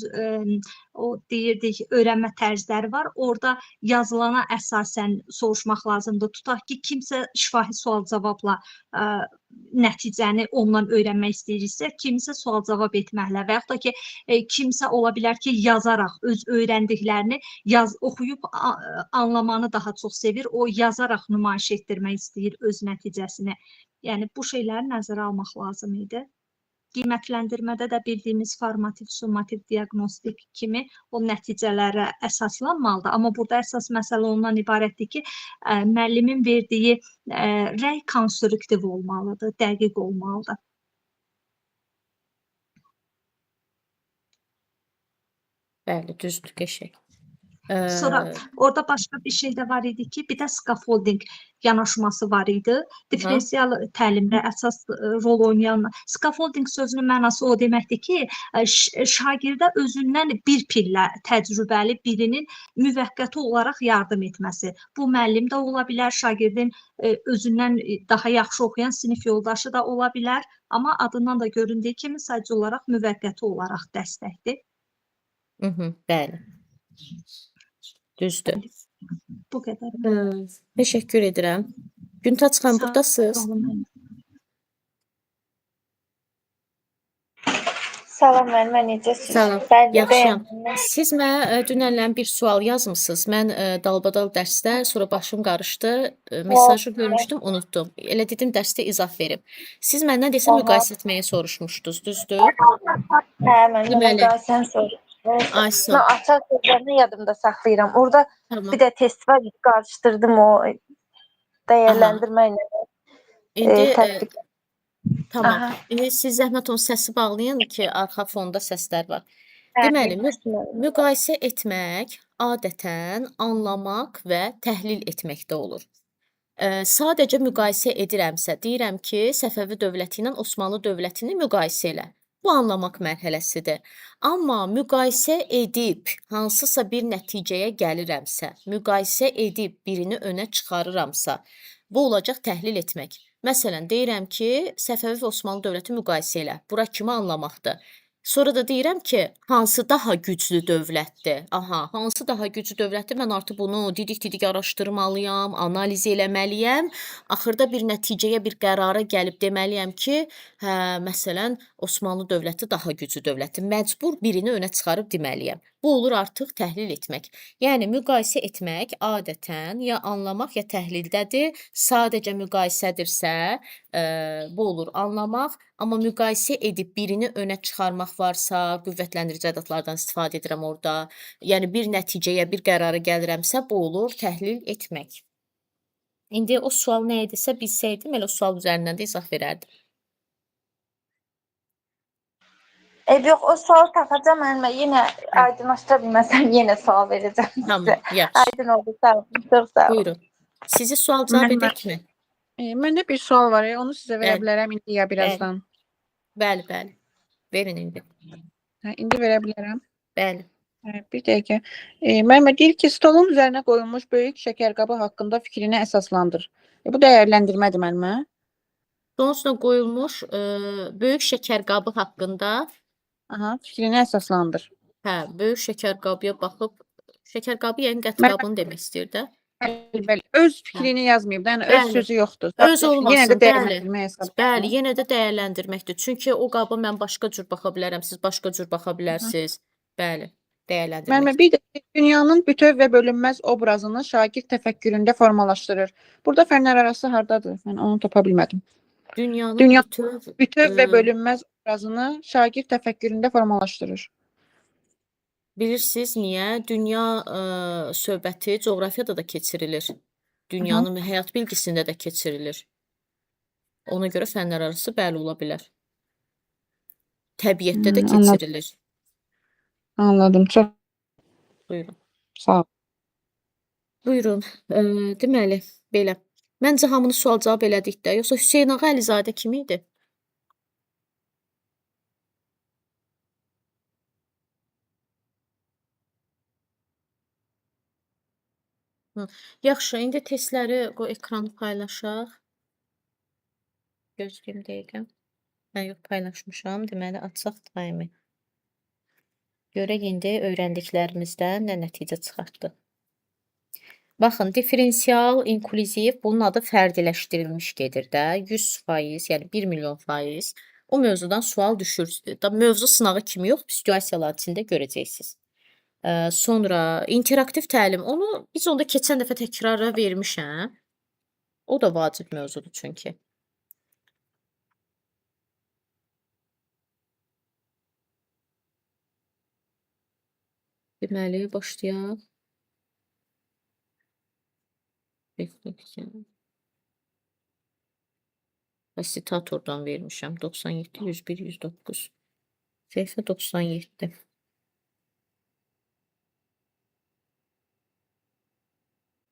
öyrənmə tərzləri var. Orada yazılana əsasən soruşmaq lazımdır. Tutaq ki, kimsə şifahi sual-cavabla nəticəni ondan öyrənmək istəyirsə, kimsə sual-cavab etməklə və yaxud da ki, kimsə ola bilər ki, yazaraq öz öyrəndiklərini oxuyub anlamanı daha çox sevir, o yazaraq nümayiş etdirmək istəyir öz nəticəsini. Yəni bu şeyləri nəzərə almaq lazım idi. Qiymətləndirmədə də bildiyimiz formativ, summativ, diaqnostik kimi o nəticələrə əsaslanmalıdır. Amma burada əsas məsələ ondan ibarətdir ki, müəllimin verdiyi rəy konstruktiv olmalıdır, dəqiq olmalıdır. Bəli, düzdür, qəşəng. Sonra orada başqa bir şey də var idi ki, bir də scaffolding yanaşması var idi. Differensial təlimdə əsas rol oynayan scaffolding sözünün mənası o deməkdir ki, şagirdə özündən bir pillə təcrübəli birinin müvəqqəti olaraq yardım etməsi. Bu müəllim də ola bilər, şagirdin özündən daha yaxşı oxuyan sinif yoldaşı da ola bilər, amma adından da göründüyü kimi sadəcə olaraq müvəqqəti olaraq dəstəkdir. Bəli. Düzdür. Bu qədər. Təşəkkür edirəm. Güntaç xanım, buradasınız? Salam müəllimə, necəsiniz? Salam, yaxşıyam. Siz mənə dünənlən bir sual yazmısınız. Mən dalbadal dərsdə, sonra başım qarışdı, mesajı görmüşdüm, unutdum. Elə dedim dərsdə izah verim. Siz məndən desə müqayisə etməyi soruşmuşdunuz, düzdür? Hə, mən müqayisəni soruşdum. Aysun. Mən açar sözlərini yadımda saxlayıram. Orada bir də test var, qarışdırdım o dəyərləndirmə ilə İndi tətbiq. tamam. Aha. İndi siz zəhmət olun səsi bağlayın ki, arxa fonda səslər var. Hə, Deməli, bilmirəm. müqayisə etmək adətən anlamaq və təhlil etməkdə olur. Sadəcə müqayisə edirəmsə, deyirəm ki, Səfəvi dövləti ilə Osmanlı dövlətini müqayisə elə. Bu anlamaq mərhələsidir. Amma müqayisə edib hansısa bir nəticəyə gəlirəmsə, müqayisə edib birini önə çıxarıramsa, bu olacaq təhlil etmək. Məsələn, deyirəm ki, Səfəvi və Osmanlı dövləti müqayisə elə. Bura kimi anlamaqdır. Sonra da deyirəm ki, hansı daha güclü dövlətdir? Aha, hansı daha güclü dövlətdir? Mən artıq bunu didik-didik araşdırmalıyam, analiz eləməliyəm. Axırda bir nəticəyə, bir qərara gəlib deməliyəm ki, hə, məsələn, Osmanlı dövləti daha güclü dövlətdir. Məcbur birini önə çıxarıb deməliyəm. Bu olur artıq təhlil etmək. Yəni müqayisə etmək adətən ya anlamaq, ya təhlildədir. Sadəcə müqayisədirsə, bu olur anlamaq. Amma müqayisə edib birini önə çıxarmaq varsa, qüvvətləndirici ədadlardan istifadə edirəm orada. Yəni bir nəticəyə, bir qərara gəlirəmsə, bu olur təhlil etmək. İndi o sual nə idisə bilsəydim, elə o sual üzərindən də izah verərdim. Yox, o sualı tapacağam müəllimə. Yenə aydınlaşdıra bilməsəm yenə sual verəcəm sizə. Tamam, yaxşı. Aydın oldu, sağ olun. Çox sağ olun. Buyurun. Sizi sual cavab Mən- edək mi? Məndə bir sual var, onu sizə verə Bəli. bilərəm indi ya birazdan. Bəli, bəli. Verin indi. Hə, indi verə bilərəm. Bəli. Hə, bir dəqiqə. Müəllimə deyir ki, stolun üzərinə qoyulmuş böyük şəkər qabı haqqında fikrini əsaslandır. Bu dəyərləndirmədir müəllimə. Onun üstünə qoyulmuş böyük şəkər qabı haqqında, Aha, fikrini əsaslandır. hə, böyük şəkər qabıya baxıb, şəkər qabı yəni qət Mən- qabını demək istəyir də. Bəli, bəli. Öz fikrini yazmayıb da, yəni öz Bəli. sözü yoxdur. Öz olmasın, Yenə də bəli. dəyərləndirmə hesab. Bəli, yenə də dəyərləndirməkdir. Çünki o qaba mən başqa cür baxa bilərəm, siz başqa cür baxa bilərsiniz. Bəli, dəyərləndirmək. Müəllimə, bir də dünyanın bütöv və bölünməz obrazını şagird təfəkküründə formalaşdırır. Burada fənlərarası hardadır? Mən onu tapa bilmədim. Dünyanın Dünya- bütöv Bütöv və bölünməz obrazını şagird təfəkküründə formalaşdırır. bilirsiniz niyə? Dünya söhbəti coğrafiyada da keçirilir. Dünyanın həyat bilgisində də keçirilir. Ona görə fənlərarası bəli ola bilər. Təbiətdə də Anladım. keçirilir. Anladım. Çox Buyurun. sağ ol. Buyurun. Deməli, belə. Məncə hamını sual cavab elədik də. Yoxsa Hüseyn ağa Əlizadə kim idi? Yaxşı, indi testləri qoy ekranı paylaşaq. Gözləyim dəqiqə. Mən yox paylaşmışam. Deməli, açaq daimi. Görək indi öyrəndiklərimizdən nə nəticə çıxartdıq. Baxın, diferensial, inklüziv, bunun adı fərdiləşdirilmiş gedir də. 100%, yəni 1 milyon faiz. O mövzudan sual düşür. Mövzu sınağı kimi yox, situasiyalar içində görəcəksiniz. Sonra interaktiv təlim, onu biz onda keçən dəfə təkrara vermişəm. O da vacib mövzudur çünki. Deməli, başlayaq. Refleksiya. Sitatordan vermişəm. 97, 101, 109. Səhifə 97.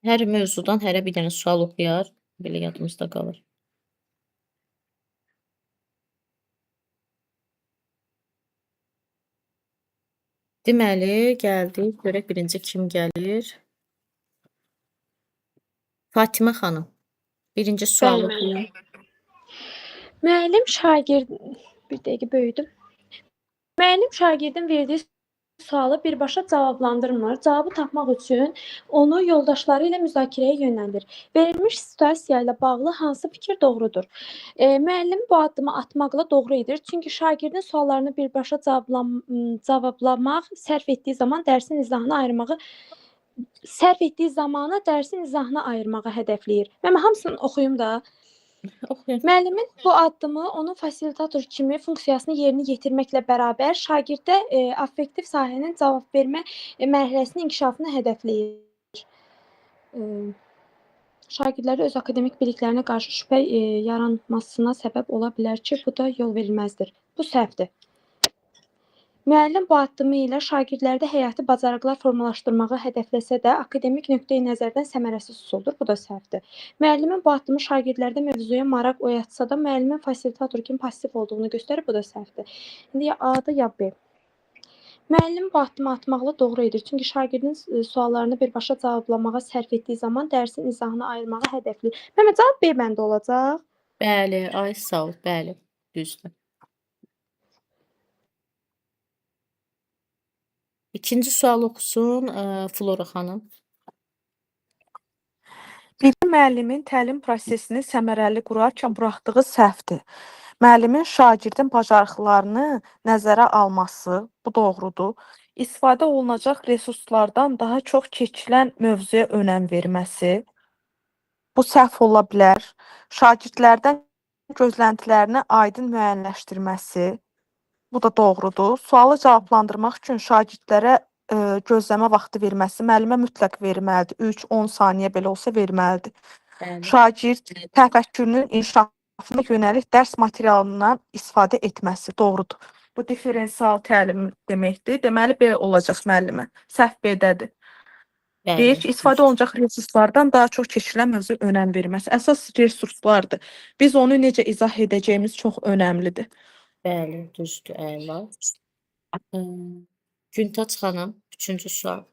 Hər mövzudan hərə bir dənə sual oxuyar. Belə yadımızda qalır. Deməli, gəldik. Görək birinci kim gəlir? Fatimə xanım. Birinci sual oxuyun. Müəllim şagird bir dəqiqə böyüdüm. Müəllim şagirdin verdiyi sualı birbaşa cavablandırmır. Cavabı tapmaq üçün onu yoldaşları ilə müzakirəyə yönləndirir. Verilmiş situasiya ilə bağlı hansı fikir doğrudur? Müəllim bu addımı atmaqla doğru edir. Çünki şagirdin suallarını birbaşa cavablamaq sərf etdiyi zaman dərsin izahını ayırmağı hədəfləyir. Mən hamısını oxuyum da. Oxuyun. Müəllimin bu addımı onun fasilitator kimi funksiyasını yerinə yetirməklə bərabər şagirddə affektiv sahənin cavab vermə mərhələsinin inkişafını hədəfləyir. şagirdlərə öz akademik biliklərinə qarşı şübhə yaranmasına səbəb ola bilər ki, bu da yol verilməzdir. Bu səhvdir. Müəllim bu addımı ilə şagirdlərdə həyati bacarıqlar formalaşdırmağı hədəfləsə də, akademik nöqteyi nəzərdən səmərəsiz üsuldur. Bu da səhvdir. Müəllimin bu addımı şagirdlərdə mövzuya maraq oyatsa da, müəllimin fasilitator kimi passiv olduğunu göstərir. Bu da səhvdir. İndi ya A-da, ya B. Müəllim bu addımı atmaqla doğru edir. Çünki şagirdin suallarını birbaşa cavablamağa sərf etdiyi zaman dərsin izahını ayırmağı hədəfləyir. Məmmə, cavab B məndə olacaq. Bəli, ay sağ ol, bəli, düzdür. İkinci sual oxusun Flora xanım. Bir müəllimin təlim prosesini səmərəli qurarkən buraxdığı səhvdir. Müəllimin şagirdin bacarıqlarını nəzərə alması, bu doğrudur. İstifadə olunacaq resurslardan daha çox keçilən mövzuya önəm verməsi, bu səhv ola bilər. Şagirdlərdən gözləntilərini aydın müəyyənləşdirməsi, bu da doğrudur. Sualı cavablandırmaq üçün şagirdlərə gözləmə vaxtı verməsi müəllimə mütləq verməlidir. 3-10 saniyə belə olsa verməlidir. Bəli. Şagird təfəkkürünün inkişafına yönəlik dərs materialından istifadə etməsi doğrudur. Bu diferensial təlim deməkdir. Deməli B olacaq müəllimə. Səhv B-dədir. Deyir ki, istifadə olunacaq resurslardan daha çox keçirilən mövzuya önəm verməsi. Əsas resurslardır. Biz onu necə izah edəcəyimiz çox önəmlidir. Bəli, düzdür, əla. Güntaç xanım, üçüncü sual.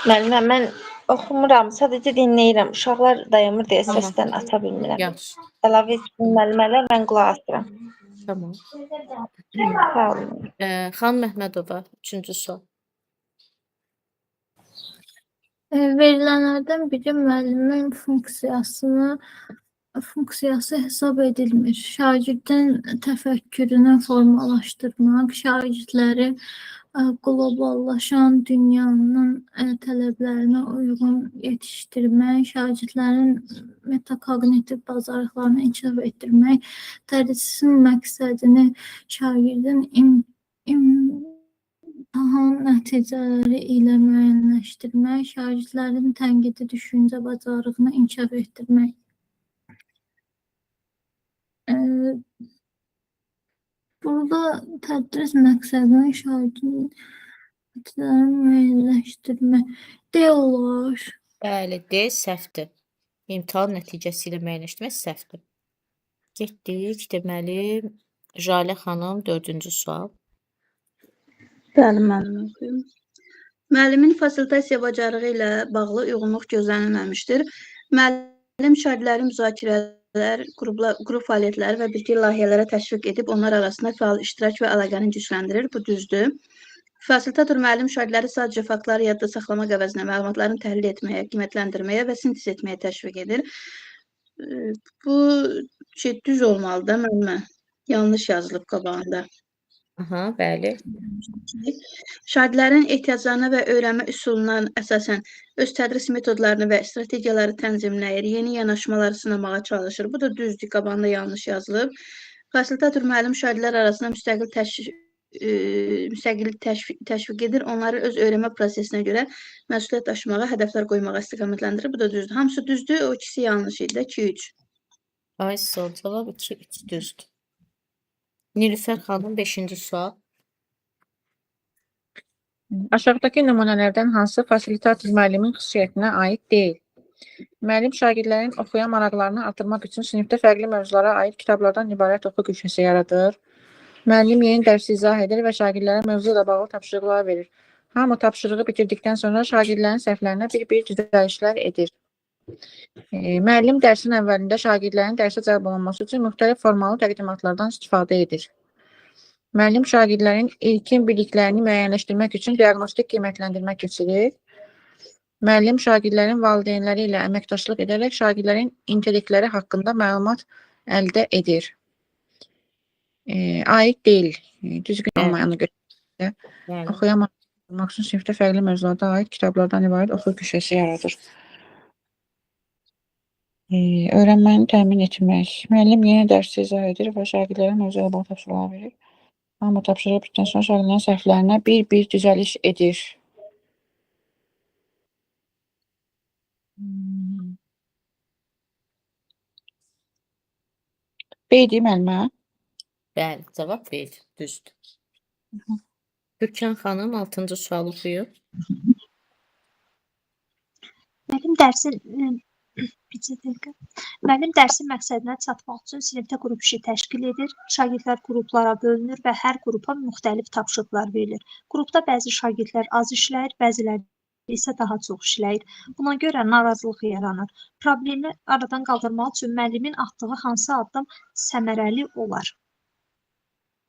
Müəllimə, mən oxumuram, sadəcə dinləyirəm. Uşaqlar dayanmır deyə Tamam. səsdən ata bilmirəm. Yaxşı, Əlavə etsin müəllimələr, mən qulaq asıram. tamam. Sağ olun. Xan Məhmədova, üçüncü sual. Verilənlərdən biri müəllimin funksiyası hesab edilmir. Şagirdin təfəkkürünü formalaşdırmaq, şagirdləri qloballaşan dünyanın tələblərinə uyğun yetişdirmək, şagirdlərin metakognitiv bacarıqlarını inkişaf etdirmək, tədrisin məqsədini şagirdin imtahan nəticələri ilə müəyyənləşdirmək, şagirdlərin tənqidi düşüncə bacarığını inkişaf etdirmək. Burada tədris məqsədini şagirdlərin müəyyənləşdirmək D olar. Bəli, D səhvdir. İmtahan nəticəsi ilə müəyyənləşdirmək səhvdir. Getdik, deməli, Jalə xanım, dördüncü sual. Bəli, müəllim oxuyum. Müəllimin fasilitasiya bacarığı ilə bağlı uyğunluq gözlənilməmişdir. Müəllim şagirdlərin müzakirələr, qrup fəaliyyətləri və birgə layihələrə təşviq edib onlar arasında fəal iştirak və əlaqəni gücləndirir. Bu düzdür. Fasilitator müəllim şagirdləri sadəcə faktları yadda saxlamaq əvəzinə məlumatların təhlil etməyə, qiymətləndirməyə və sintez etməyə təşviq edir. Bu şey düz olmalıdır müəllimə. Yanlış yazılıb qabağında. Aha, bəli. Şagirdlərin ehtiyaclarına və öyrənmə üsuluna əsasən öz tədris metodlarını və strategiyaları tənzimləyir, yeni yanaşmaları sınamağa çalışır. Bu da düzdür, qabağında yanlış yazılıb. Fasilitator müəllim şagirdlər arasında müstəqil təşviq edir, onları öz öyrənmə prosesinə görə məsuliyyət daşımağa, hədəflər qoymağa istiqamətləndirir. Bu da düzdür. Hamısı düzdür, o ikisi yanlış idi. 2-3. Ay sol cavab 2-3 düzdür. Nilüfər xanım, 5-ci sual. Aşağıdakı nümunələrdən hansı fasilitator müəllimin xüsusiyyətinə aid deyil? Müəllim şagirdlərin oxuya maraqlarını artırmaq üçün sinifdə fərqli mövzulara aid kitablardan ibarət oxu güçəsi yaradır. Müəllim yeni dərsi izah edir və şagirdlərə mövzu ilə bağlı tapşırıqlar verir. Hamı tapşırığı bitirdikdən sonra şagirdlərin səhvlərinə bir-bir düzəlişlər edir. Müəllim dərsin əvvəlində şagirdlərin dərsə cəlb olunması üçün müxtəlif formalı təqdimatlardan istifadə edir. Müəllim şagirdlərin ilkin biliklərini müəyyənləşdirmək üçün diaqnostik qiymətləndirmə keçirir. Müəllim şagirdlərin valideynləri ilə əməkdaşlıq edərək şagirdlərin intellektləri haqqında məlumat əldə edir. Aid deyil, düzgün olmayanı görə oxuya maraqlanmaq üçün sinifdə fərqli mövzularda aid kitablardan ibarət oxu güçəsi yaradır. Öyrənməni təmin etmək. Müəllim yeni dərsi izah edir və şagirdlərə mövzuya bağlı tapşırıqlar verir. Hamı tapşırıq bitdikdən sonra şagirdlərin səhvlərinə bir-bir düzəliş edir. B-dir müəllimə. Bəli, cavab B. Düzdür. Türkan xanım 6-cı sualı oxuyur. Müəllim dərsin bircə dəqiqə. Müəllim dərsin məqsədinə çatmaq üçün sinifdə qrup işi təşkil edir. Şagirdlər qruplara bölünür və hər qrupa müxtəlif tapşırıqlar verilir. Qrupda bəzi şagirdlər az işləyir, bəziləri isə daha çox işləyir. Buna görə narazılıq yaranır. Problemi aradan qaldırmaq üçün müəllimin atdığı hansı addım səmərəli olar?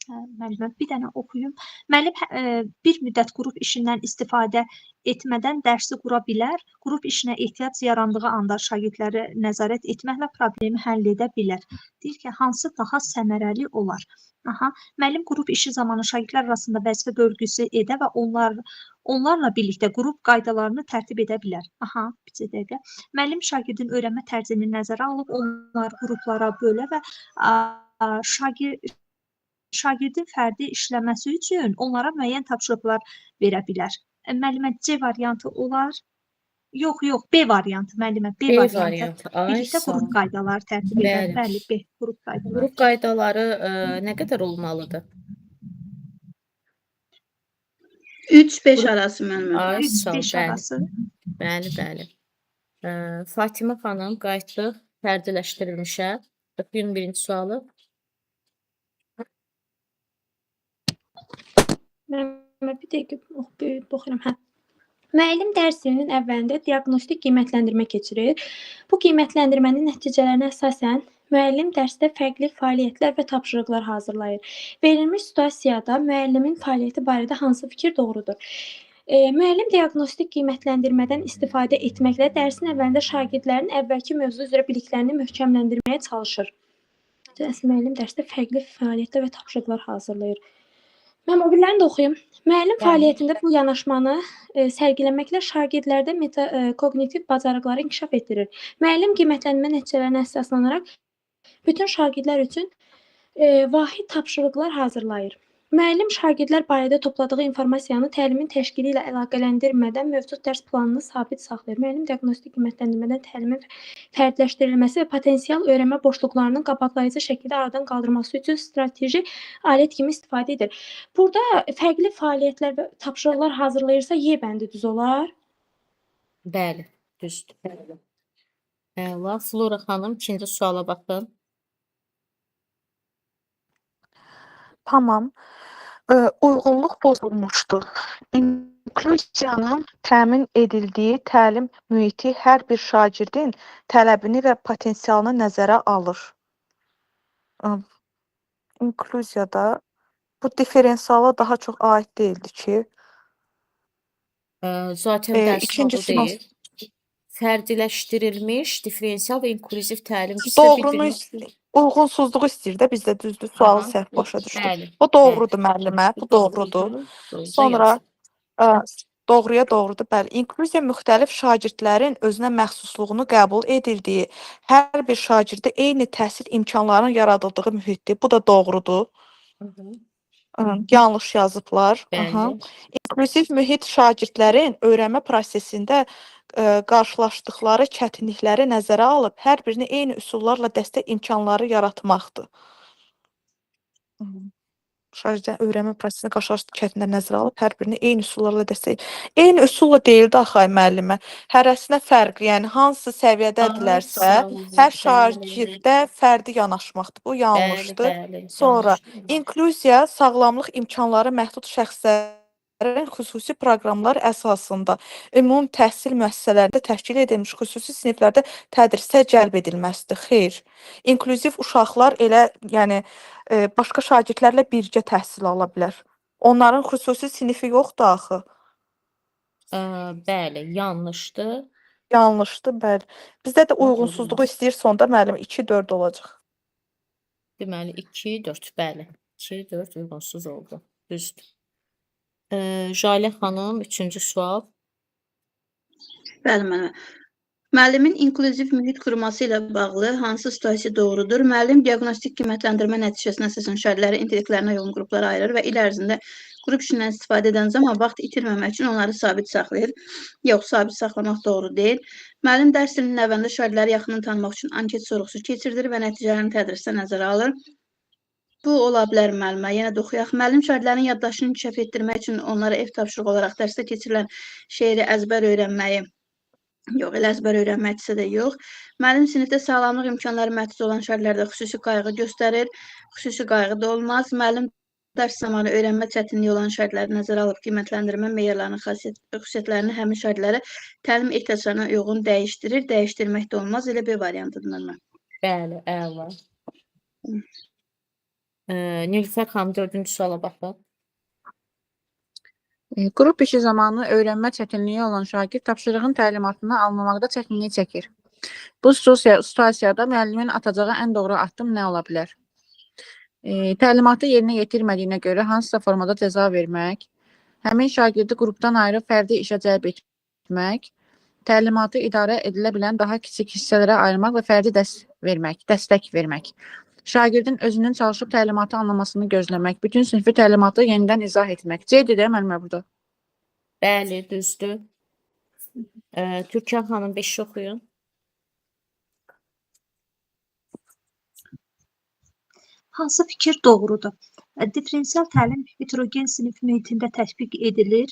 Müəllimə bir dənə oxuyum. Müəllim bir müddət qrup işindən istifadə etmədən dərsi qura bilər. Qrup işinə ehtiyac yarandığı anda şagirdləri nəzarət etməklə problemi həll edə bilər. Deyir ki, hansı daha səmərəli olar? Müəllim qrup işi zamanı şagirdlər arasında vəzifə bölgüsü edə və onlarla birlikdə qrup qaydalarını tərtib edə bilər. Bir dəqiqə. Müəllim şagirdin öyrənmə tərzini nəzərə alıb onları qruplara bölə və şagirdin fərdi işləməsi üçün onlara müəyyən tapşırıqlar verə bilər. Müəllimə C variantı olar? Yox, B variantı müəllimə. B variantı. Birlikdə qrup qaydaları tərtib edir. Bəli, B qrup qaydaları. Qrup qaydaları nə qədər olmalıdır? 3-5 arası müəllimə. 3-5 arası. Bəli. Fatimə xanım qayıtdıq fərdiləşdirilmişə. Oxuyun birinci sualı. Bir dəqiqə oxuyuram. Müəllim dərsinin əvvəlində diaqnostik qiymətləndirmə keçirir. Bu qiymətləndirmənin nəticələrinə əsasən müəllim dərsdə fərqli fəaliyyətlər və tapşırıqlar hazırlayır. Verilmiş situasiyada müəllimin fəaliyyəti barədə hansı fikir doğrudur? Müəllim diaqnostik qiymətləndirmədən istifadə etməklə dərsin əvvəlində şagirdlərin əvvəlki mövzu üzrə biliklərini möhkəmləndirməyə çalışır. Müəllim dərsdə fərqli fəaliyyətlər və tapşırıqlar hazırlayır. Mən o birlərini də oxuyum. Müəllim fəaliyyətində bu yanaşmanı sərgiləməklə şagirdlərdə kognitiv bacarıqları inkişaf etdirir. Müəllim qiymətləndirmə nəticələrinə əsaslanaraq bütün şagirdlər üçün vahid tapşırıqlar hazırlayır. Müəllim şagirdlər barədə topladığı informasiyanı təlimin təşkili ilə əlaqələndirmədən mövcud dərs planını sabit saxlayır. Müəllim diaqnostik qiymətləndirmədən təlimin fərdləşdirilməsi və potensial öyrənmə boşluqlarının qabaqlayıcı şəkildə aradan qaldırılması üçün strateji alət kimi istifadə edir. Burada fərqli fəaliyyətlər və tapşırıqlar hazırlayırsa Y bəndi düz olar? Bəli, düzdür. Flora xanım ikinci suala baxın. Tamam. Uyğunluq pozulmuşdur. İnkluziyanın təmin edildiyi təlim mühiti hər bir şagirdin tələbini və potensialını nəzərə alır. İnkluziyada bu diferensiala daha çox aid deyildi ki. Zaten dərsin adı İkincisi deyil. Fərdiləşdirilmiş, diferensial və inklüziv təlim. Doğrunu uyğunsuzluğu istəyir də bizdə düzdür. Sualı səhv başa düşdük. Bu doğrudur müəllimə, bu doğrudur. Sonra doğruya doğrudur. Bəli, inkluziya müxtəlif şagirdlərin özünə məxsusluğunu qəbul edildiyi, hər bir şagirdə eyni təhsil imkanlarının yaradıldığı mühitdir. Bu da doğrudur. Yanlış yazıblar. İnkluziv mühit şagirdlərin öyrənmə prosesində qarşılaşdıqları çətinlikləri nəzərə alıb, hər birini eyni üsullarla dəstək imkanları yaratmaqdır. Şagirdlərin öyrənmə prosesində qarşılaşdığı çətinlikləri nəzərə alıb, hər birini eyni üsullarla dəstək. Eyni üsulla deyildi axı müəllimə. Hərəsinə fərqli, yəni hansı səviyyədədirlərsə, hər şagirdə fərdi yanaşmaqdır. Bu yanlışdır. Sonra inkluziya sağlamlıq imkanları məhdud şəxslərin xüsusi proqramlar əsasında ümumi təhsil müəssisələrində təşkil edilmiş xüsusi siniflərdə tədrisə cəlb edilməsidir. Xeyr. İnkluziv uşaqlar elə, yəni başqa şagirdlərlə birgə təhsil ala bilər. Onların xüsusi sinifi yoxdur axı. Bəli, yanlışdır. Yanlışdır, bəli. Bizdə də uyğunsuzluğu istəyir, sonda müəllim 2-4 olacaq. Deməli 2-4, bəli. 2-4 uyğunsuz oldu. Düzdür. Jalə xanım, 3-cü sual. Bəli, müəllimə. Müəllimin inklüziv mühit qurması ilə bağlı hansı situasiya doğrudur? Müəllim diaqnostik qiymətləndirmə nəticəsinə əsasən şagirdləri intellektlərinə uyğun qruplara ayırır və il ərzində Qrup işindən istifadə edən zaman vaxt itirməmək üçün onları sabit saxlayır. Yox, sabit saxlamaq doğru deyil. Müəllim dərs ilinin əvvəlində şagirdləri yaxından tanımaq üçün anket sorğusu keçirdir və nəticələrini tədrisdə nəzərə alır. Bu ola bilər müəllimə. Yenə də oxuyaq. Müəllim şagirdlərin yaddaşını inkişaf etdirmək üçün onlara ev tapşırığı olaraq dərsdə keçirilən şeiri əzbər öyrənməyi, yox, elə əzbər öyrənməkdirsə də yox. Müəllim sinifdə sağlamlıq imkanları məhdud olan şagirdlərdə xüsusi qayğı göstərir. Xüsusi qayğı da olmaz. Müəllim dərs zamanı öyrənmə çətinliyi olan şagirdləri nəzərə alıb qiymətləndirmə meyarlarının xüsusiyyətlərini həmin şagirdlərə təlim ehtiyaclarına uyğun dəyişdirir. Dəyişdirmək də olmaz. Elə bir variantıdır müəllimə. Bəli, əla. Nilüfər xanım 4-cü suala baxın. Qrup işi zamanı öyrənmə çətinliyi olan şagird tapşırığın təlimatını almamaqda çətinlik çəkir. Bu situasiyada müəllimin atacağı ən doğru addım nə ola bilər? Təlimatı yerinə yetirmədiyinə görə hansısa formada cəza vermək, həmin şagirdi qrupdan ayırıb fərdi işə cəlb etmək, təlimatı idarə edilə bilən daha kiçik hissələrə ayırmaq və fərdi dəstək vermək. Şagirdin özünün çalışıb təlimatı anlamasını gözləmək, bütün sinfi təlimatı yenidən izah etmək. C-dir də müəllimə burada. Bəli, düzdür. Türkan xanım 5 oxuyun. Hansı fikir doğrudur? Diferensial təlim heterogen sinif mühitində tətbiq edilir.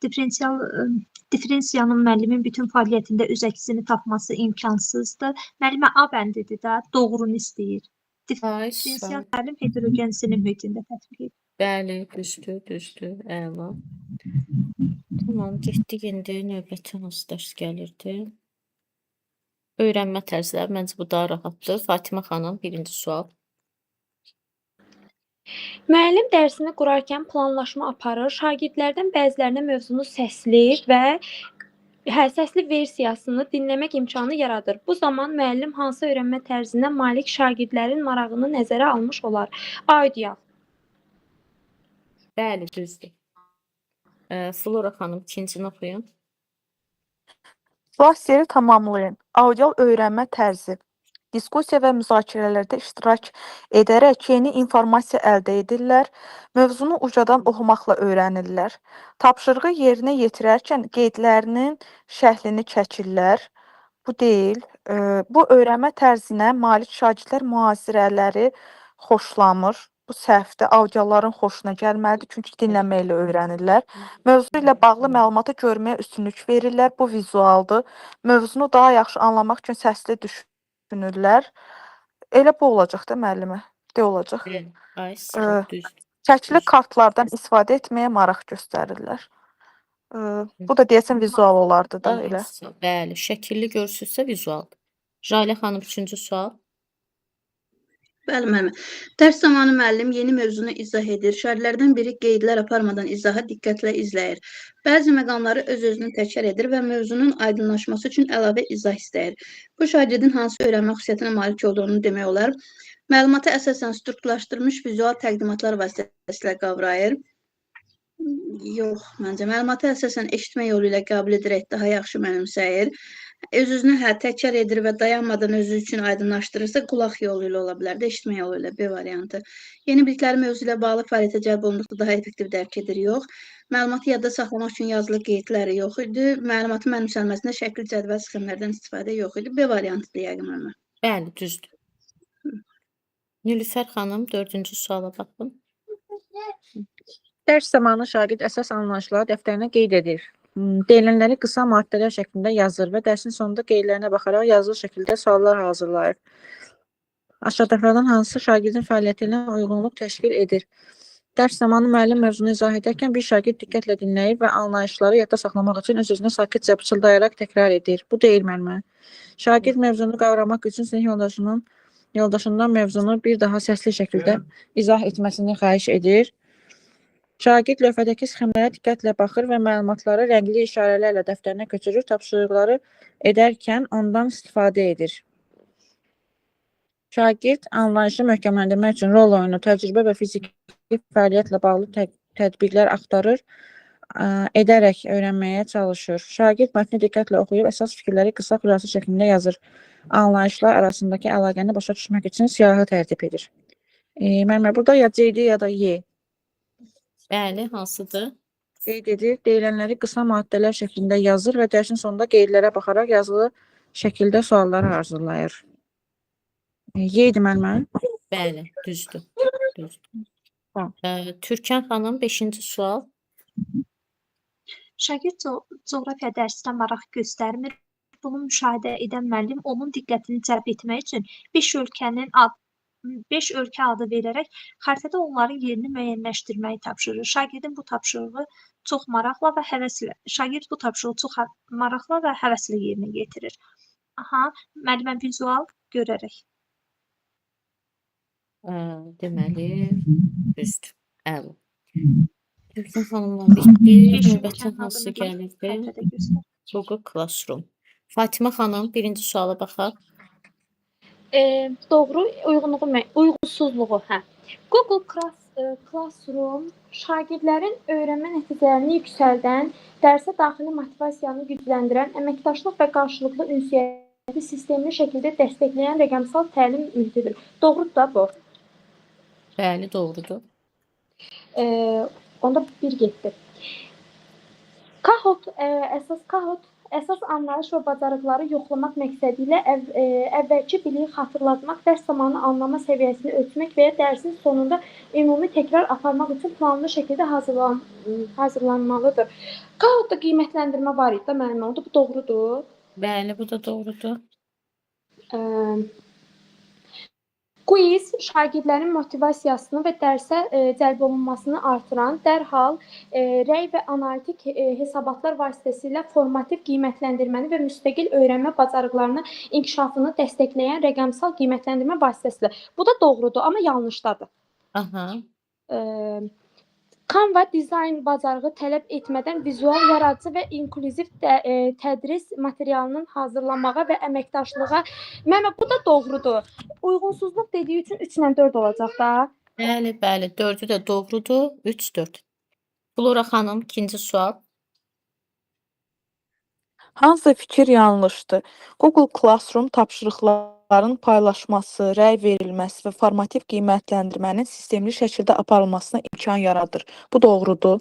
Diferensiyanın müəllimin bütün fəaliyyətində öz əksini tapması imkansızdır. Müəllimə A bəndidir də, doğrunu istəyir. Diferensial təlim heterogen sinif mühitində tətbiq edilir. Bəli, düzdür, əla. Tamam, getdik indi növbəti hansı dərs gəlirdi? Öyrənmə tərzləri, məncə bu daha rahatdır. Fatimə xanım 1-ci sual. Müəllim dərsini qurarkən planlaşma aparır. Şagirdlərdən bəzilərinə mövzunu səsli versiyasını dinləmək imkanı yaradır. Bu zaman müəllim hansı öyrənmə tərzinə malik şagirdlərin marağını nəzərə almış olar? Audio. Bəli, düzdür. Flora xanım 2-cini oxuyun. Klasseri tamamlayın. Audio öyrənmə tərzi. Diskussiya və müzakirələrdə iştirak edərək yeni informasiya əldə edirlər, mövzunu ucadan oxumaqla öyrənirlər. Tapşırığı yerinə yetirərkən qeydlərinin şəhlini çəkirlər. Bu deyil. Bu öyrənmə tərzinə malik şagirdlər mühazirələri xoşlamır. Bu səhvdir. Audioların xoşuna gəlməlidir, çünki dinləməklə öyrənirlər. Mövzu ilə bağlı məlumatı görməyə üstünlük verirlər. Bu vizualdır. Mövzunu daha yaxşı anlamaq üçün səsli düşünürlər. Elə bu olacaq da müəllimə. Olacaq. Şəkli kartlardan istifadə etməyə maraq göstərirlər. Bu da deyəsən vizual olardı da elə. Bəli, şəkilli görsünsə vizualdır. Jalə xanım 3-cü sual. Bəli, müəllimə. Dərs zamanı müəllim yeni mövzunu izah edir. Şagirdlərdən biri qeydlər aparmadan izaha diqqətlə izləyir. Bəzi məqamları öz-özünü təkrar edir və mövzunun aydınlaşması üçün əlavə izah istəyir. Bu şagirdin hansı öyrənmə xüsusiyyətinə malik olduğunu demək olar. Məlumatı əsasən strukturlaşdırmış vizual təqdimatlar vasitəsilə qavrayır. Yox, məncə məlumatı əsasən eşitmə yolu ilə qəbul edərək daha yaxşı mənimsəyir. Öz-özünü təkrar edir və dayanmadan özü üçün aydınlaşdırırsa, qulaq yolu ilə ola bilər də, eşitmə yolu ilə B variantı. Yeni bilikləri mövzu ilə bağlı fəaliyyətə cəlb olunduqda daha effektiv dərk edir, yox. Məlumatı yadda saxlamaq üçün yazılı qeydləri yox idi. Məlumatın mənimsənməsində şəkil cədvəl sxemlərdən istifadə yox idi. B variantıdır yəqin mənim. Bəli, düzdür. Nilüfər xanım 4-cü suala baxın. Dərs zamanı şagird əsas anlayışları dəftərinə qeyd edir. Deyilənləri qısa maddələr şəklində yazır və dərsin sonunda qeydlərinə baxaraq yazılı şəkildə suallar hazırlayır. Aşağıdakılardan hansı şagirdin fəaliyyəti ilə uyğunluq təşkil edir? Dərs zamanı müəllim mövzunu izah edərkən bir şagird diqqətlə dinləyir və anlayışları yadda saxlamaq üçün öz-özünə sakitcə pıçıldayaraq təkrar edir. Bu deyil müəllimə. Şagird mövzunu qavramaq üçün sinif yoldaşından mövzunu bir daha səsli şəkildə izah etməsini xahiş edir. Şagird lövhədəki sxemlərə diqqətlə baxır və məlumatları rəngli işarələrlə dəftərinə köçürür, tapşırıqları edərkən ondan istifadə edir. Şagird anlayışı möhkəmləndirmək üçün rol oyunu, təcrübə və fiziki fəaliyyətlə bağlı tətbiqlər axtarır, edərək öyrənməyə çalışır. Şagird mətni diqqətlə oxuyub, əsas fikirləri qısa xülasə şəklində yazır. Anlayışlar arasındakı əlaqəni başa düşmək üçün siyahı tərtib edir. Müəllimə, burada ya C idi, ya da Y. Bəli, hansıdır? Qeyd edir, deyilənləri qısa maddələr şəklində yazır və dərsin sonunda qeydlərə baxaraq yazılı şəkildə sualları hazırlayır. Y idi müəllimə. Bəli, düzdür. Düzdür. Tamam. Türkan xanım 5-ci sual. Şagird coğrafiya dərsinə maraq göstərmir. Bunu müşahidə edən müəllim onun diqqətini cəlb etmək üçün 5 ölkə adı verərək xəritədə onların yerini müəyyənləşdirməyi tapşırır. Şagird bu tapşırığı çox maraqla və həvəslə yerinə yetirir. Müəllimə vizual görərək. Deməli, düzdür. Əla. Türkan xanımla bitdi. 5 Növbəti ölkənin hansı adını gəlirdi? xəritədə göstər. Google Classroom. Fatimə xanım, 1-ci suala baxaq. Doğru uyğunsuzluğu, hə. Google Classroom şagirdlərin öyrənmə nəticələrini yüksəldən, dərsə daxili motivasiyanı gücləndirən, əməkdaşlıq və qarşılıqlı ünsiyyəti sistemli şəkildə dəstəkləyən rəqəmsal təlim mühitidir. Doğrudur da bu. Bəli, doğrudur. Onda bir getdi. Kahoot əsas anlayış və bacarıqları yoxlamaq məqsədi ilə əvvəlki biliyi xatırlatmaq, dərs zamanı anlama səviyyəsini ölçmək və ya dərsin sonunda ümumi təkrar aparmaq üçün planlı şəkildə hazırlanmalıdır. Kahootda qiymətləndirmə var idi də müəllimə, onda bu doğrudur. Bəli, bu da doğrudur. Quiz şagirdlərin motivasiyasını və dərsə cəlb olunmasını artıran, dərhal rəy və analitik hesabatlar vasitəsilə formativ qiymətləndirməni və müstəqil öyrənmə bacarıqlarını inkişafını dəstəkləyən rəqəmsal qiymətləndirmə vasitəsilə. Bu da doğrudur, amma yanlışdadır. Aha. Canva dizayn bacarığı tələb etmədən vizual, yaradıcı və inklüziv tədris materialının hazırlamağa və əməkdaşlığa. Məmə, bu da doğrudur. Uyğunsuzluq dediyi üçün 3-lə 4 olacaq da. Bəli, bəli, 4-ü də doğrudur. 3-4. Flora xanım, 2-ci sual. Hansı fikir yanlışdır? Google Classroom tapşırıqların paylaşması, rəy verilməsi və formativ qiymətləndirmənin sistemli şəkildə aparılmasına imkan yaradır. Bu doğrudur.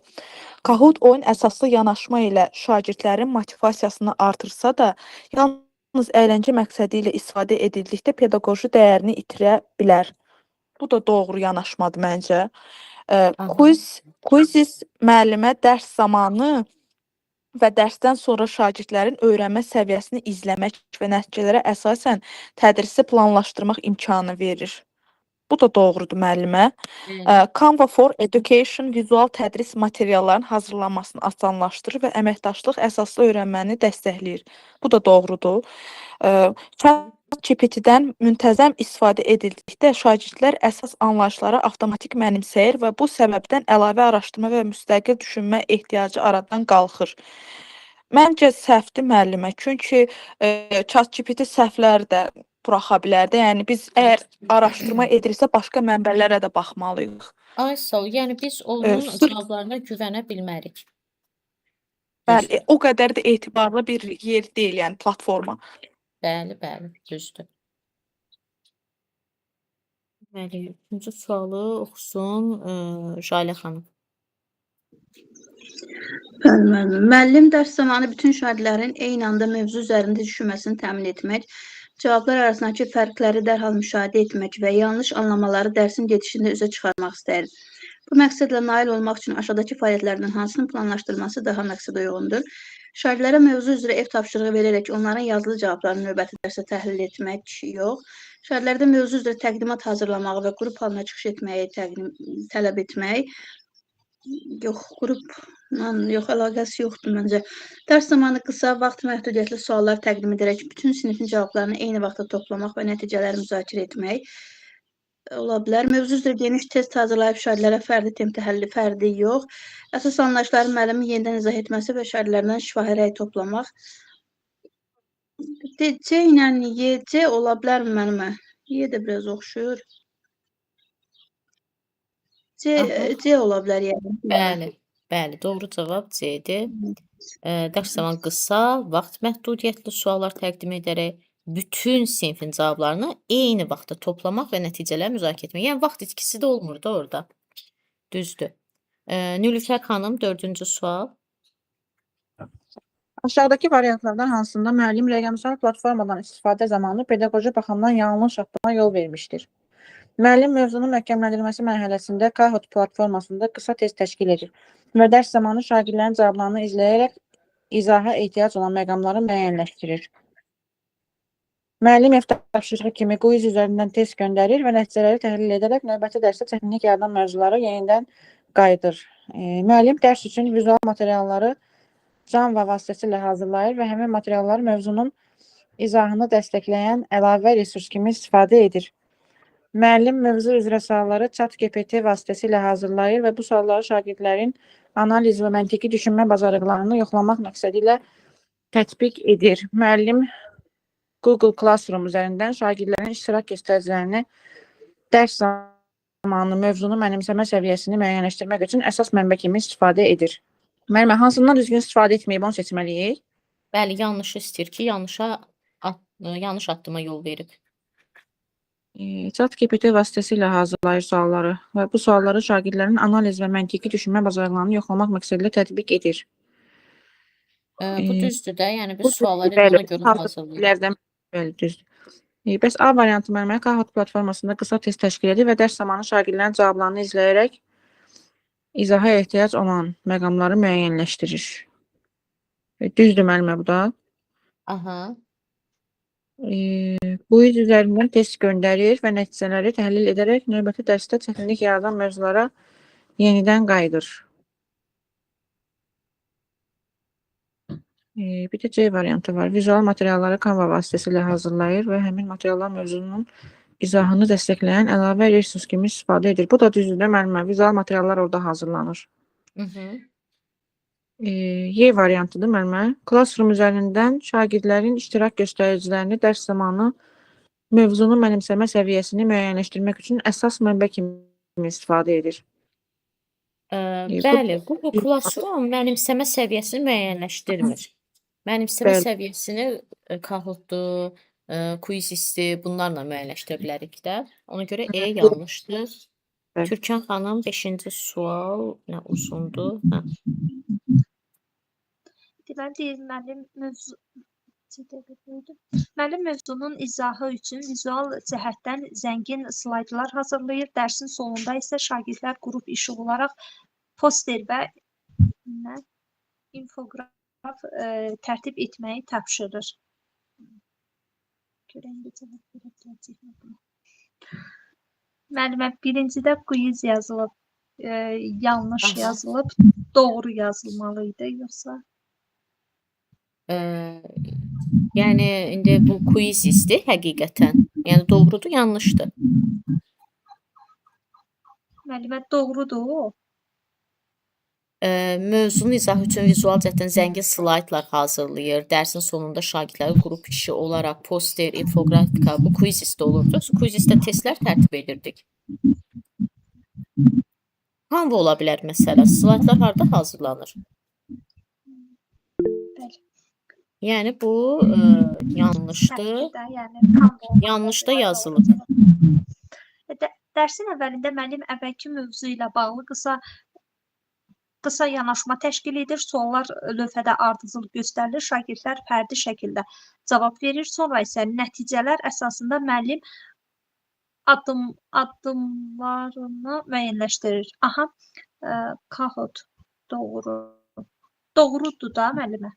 Kahoot oyun əsaslı yanaşma ilə şagirdlərin motivasiyasını artırsa da, yalnız əyləncə məqsədi ilə istifadə edildikdə pedaqoji dəyərini itirə bilər. Bu da doğru yanaşmadır məncə. Quiz müəllimə dərs zamanı və dərsdən sonra şagirdlərin öyrənmə səviyyəsini izləmək və nəticələrə əsasən tədrisi planlaşdırmaq imkanı verir. Bu da doğrudur müəllimə. Canva for Education vizual tədris materiallarının hazırlanmasını asanlaşdırır və əməkdaşlıq əsaslı öyrənməni dəstəkləyir. Bu da doğrudur. ChatGPT-dən müntəzəm istifadə edildikdə şagirdlər əsas anlayışları avtomatik mənimsəyir və bu səbəbdən əlavə araşdırma və müstəqil düşünmə ehtiyacı aradan qalxır. Məncə səhvdir müəllimə, çünki ChatGPT səhvlər də buraxa bilər də. Yəni biz əgər araşdırma ediriksə başqa mənbələrə də baxmalıyıq. Ay sağ ol. Yəni biz onun cavablarına güvənə bilmərik. Bəli, o qədər də etibarlı bir yer deyil, yəni platforma. Bəli, bəli, düzdür. Bəli, 3-cü sualı oxusun Jalə xanım. Müəllim dərs zamanı bütün şagirdlərin eyni anda mövzu üzərində düşünməsini təmin etmək, cavablar arasındakı fərqləri dərhal müşahidə etmək və yanlış anlamaları dərsin gedişində üzə çıxarmaq istəyir. Bu məqsədlə nail olmaq üçün aşağıdakı fəaliyyətlərdən hansının planlaşdırılması daha məqsədə uyğundur? Şagirdlərə mövzu üzrə ev tapşırığı verərək onların yazılı cavablarını növbəti dərsə təhlil etmək yox. Şagirdlərdə mövzu üzrə təqdimat hazırlamağı və qrup halına çıxış etməyi tələb etmək. Yox, qrupla yox, əlaqəsi yoxdur məncə. Dərs zamanı qısa, vaxt məhdudiyyətli suallar təqdim edərək bütün sinifin cavablarını eyni vaxtda toplamaq və nəticələri müzakirə etmək ola bilər. Mövzu üzrə geniş test hazırlayıb şagirdlərə fərdi temp təhlili, fərdi yox. Əsas anlayışları müəllimin yenidən izah etməsi və şagirdlərdən şifahi rəy toplamaq. C ilə Y, C ola bilər müəllimə? Y də biraz oxşuyur. C ola bilər yəni. Bəli, bəli, doğru cavab C-dir. Dərs zamanı qısa, vaxt məhdudiyyətli suallar təqdim edərək bütün sinfin cavablarını eyni vaxtda toplamaq və nəticələri müzakirə etmək. Yəni vaxt itkisi də olmur da orada. Düzdür. Nilüfər xanım 4-cü sual. Aşağıdakı variantlardan hansında müəllim rəqəmsal platformadan istifadə zamanı pedaqoji baxımdan yanlış addıma yol vermişdir? Müəllim mövzunun məhkəmləndirilməsi mərhələsində Kahoot platformasında qısa test təşkil edir və dərs zamanı şagirdlərin cavablarını izləyərək izaha ehtiyac olan məqamları müəyyənləşdirir. Müəllim ev tapşırığı kimi quiz üzərindən test göndərir və nəticələri təhlil edərək növbəti dərsdə çətinlik yaradan mövzulara yenidən qayıdır. Müəllim dərs üçün vizual materialları Canva vasitəsilə hazırlayır və həmin materiallar mövzunun izahını dəstəkləyən əlavə resurs kimi istifadə edir. Müəllim mövzu üzrə sualları ChatGPT vasitəsilə hazırlayır və bu sualları şagirdlərin analiz və məntiqi düşünmə bacarıqlarını yoxlamaq məqsədi ilə tətbiq edir. Müəllim Google Classroom üzərindən şagirdlərin iştirak göstəricilərini dərs zamanı mövzunu mənimsəmə səviyyəsini müəyyənləşdirmək üçün əsas mənbə kimi istifadə edir. Müəllimə, hansından düzgün istifadə etməyib onu seçməliyik? Bəli, yanlış istəyir ki, yanlış addıma yol verib. ChatGPT vasitəsilə hazırlayır sualları və bu sualları şagirdlərin analiz və məntiqi düşünmə bacarıqlarını yoxlamaq məqsədilə tətbiq edir. Bu düzdür də, yəni Bu biz sualları bəli, ona görə hazırlayırıq. Bəli, düzdür. Bəs A variantı müəllimə Kahoot platformasında qısa test təşkil edir və dərs zamanı şagirdlərin cavablarını izləyərək izaha ehtiyac olan məqamları müəyyənləşdirir. Düzdür müəllimə bu da. Aha. Quiz üzərindən test göndərir və nəticələri təhlil edərək növbəti dərsdə çətinlik yaradan mövzulara yenidən qayıdır. Bir də C variantı var. Vizual materialları Canva vasitəsilə hazırlayır və həmin materiallar mövzunun izahını dəstəkləyən əlavə resurs kimi istifadə edir. Bu da düzdür müəllimə. Vizual materiallar orada hazırlanır. Y variantıdır müəllimə. Classroom üzərindən şagirdlərin iştirak göstəricilərini dərs zamanı mövzunun mənimsəmə səviyyəsini müəyyənləşdirmək üçün əsas mənbə kimi istifadə edir. Bəli, Google Classroom mənimsəmə səviyyəsini müəyyənləşdirmir. Mənimsəmə Bəli. səviyyəsini Kahoot'dur, Quizizdir, bunlarla müəyyənləşdirə bilərik də. Ona görə E yanlışdır. Bəli. Türkan xanım 5-ci sual nə uzundur? Deməli, müəllim mövzunun izahı üçün vizual cəhətdən zəngin slaydlar hazırlayır. Dərsin sonunda isə şagirdlər qrup işi olaraq poster və infoqraf tərtib etməyi tapşırır. Müəllimə, birincidə quiz yazılıb, yanlış Aha. yazılıb, doğru yazılmalıydı, yoxsa? Yəni indi bu Quizizdir həqiqətən. Yəni doğrudur, yanlışdır. Müəllimə, doğrudur o. Mövzunun izahı üçün vizual cəhətdən zəngin slaydlar hazırlayır. Dərsin sonunda şagirdləri qrup işi olaraq poster, infografika, bu Quizizdə olurdu. Quizizdə testlər tərtib edirdik. Canva ola bilər məsələ. Slaydlar harda hazırlanır? Bəli. Yəni bu yanlışdır. Bəlkə də, yəni Canva Yanlış da yazılıb. Dərsin əvvəlində müəllim əvvəlki mövzu ilə bağlı qısa yanaşma təşkil edir. Suallar lövhədə ardıcıl göstərilir. Şagirdlər fərdi şəkildə cavab verir. Sonra isə nəticələr əsasında müəllim addımlarını müəyyənləşdirir. Aha, Kahoot doğru. Doğrudur da müəllimə.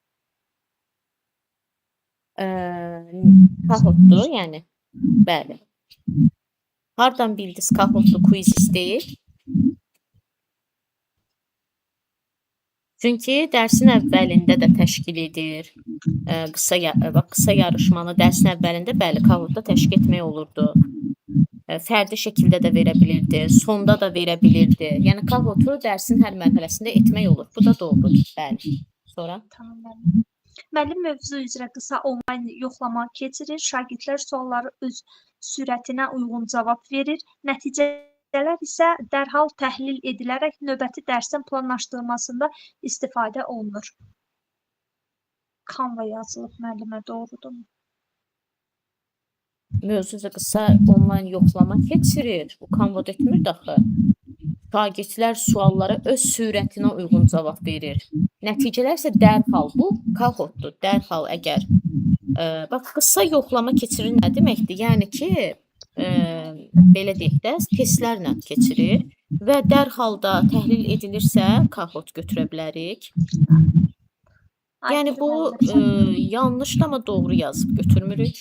Kahoot'dur, yəni. Bəli. Hardan bildiniz Kahoot'dur, Quiziz deyil? Çünki dərsin əvvəlində də təşkil edir. Qısa yarışmanı dərsin əvvəlində bəli Kahoot'da təşkil etmək olurdu. Fərdi şəkildə də verə bilirdi, sonda da verə bilirdi. Yəni Kahoot'u dərsin hər mərhələsində etmək olur. Bu da doğrudur, bəli. Sonra? Tamam, müəllim. Müəllim mövzu üzrə qısa onlayn yoxlama keçirir. Şagirdlər sualları öz sürətinə uyğun cavab verir. Nəticələr isə dərhal təhlil edilərək növbəti dərsin planlaşdırılmasında istifadə olunur. Canva yazılıb müəllimə, doğrudur mu? Mövzu üzrə qısa onlayn yoxlama keçirir. Bu Canva etmir də axı. Şagirdlər suallara öz sürətinə uyğun cavab verir. Nəticələr isə dərhal bu kahoddur. Dərhal əgər bax qısa yoxlama keçirir nə deməkdir? Yəni ki, belə deyək də, testlərlə keçirir və dərhal da təhlil edilirsə kahod götürə bilərik. Yəni Aydındır bu müəllimə. yanlış da amma doğru yazıb götürmürük.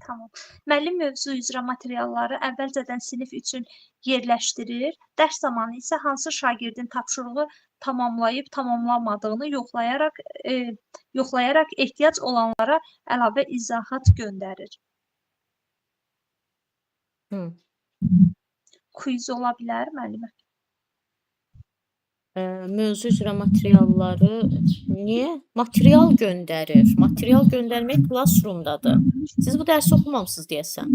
Tamam. Müəllim mövzu üzrə materialları əvvəlcədən sinif üçün yerləşdirir. Dərs zamanı isə hansı şagirdin tapşırığı tamamlayıb tamamlanmadığını yoxlayaraq ehtiyac olanlara əlavə izahat göndərir. Hı. Quiz ola bilər müəllimə. Mövzu üzrə materialları niyə? Material göndərir. Material göndərmək Classroom-dadır. Siz bu dərsi oxumamısınız deyəsən.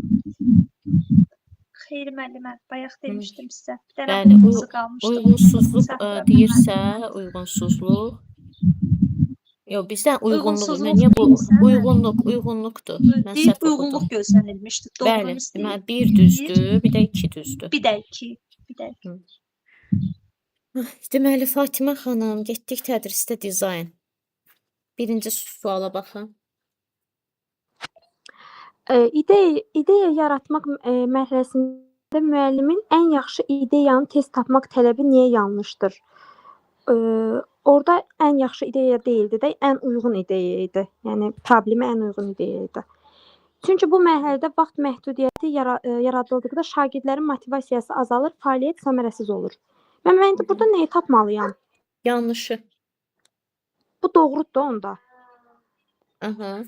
Xeyr müəllimə, bayaq demişdim sizə. Bir dənə Bəli, qırmızı qalmışdı. uyğunsuzluq Səhv eləmirəm. deyirsə, uyğunsuzluq. Yox, bizdən uyğunluq. Uyğunsuzluq Niyə bu deyirsə, uyğunluqdur? Mən deyib səhv oxudum. uyğunluq gözlənilmişdi. Bəli, Doğru istəyir. deməli 1 düzdür, bir də 2 düzdür. Bir də 2. Bir də 2. Deməli Fatimə xanım, getdik tədrisdə dizayn. Birinci suala baxın. İdeya yaratmaq mərhələsində müəllimin ən yaxşı ideyanı tez tapmaq tələbi niyə yanlışdır? Orada ən yaxşı ideya deyildi də, ən uyğun ideya idi. Yəni problemə ən uyğun ideya idi. Çünki bu mərhələdə vaxt məhdudiyyəti yaradıldıqda şagirdlərin motivasiyası azalır, fəaliyyət səmərəsiz olur. Mən indi burada nəyi tapmalıyam? Yanlışı. Bu doğrudur da onda. Aha.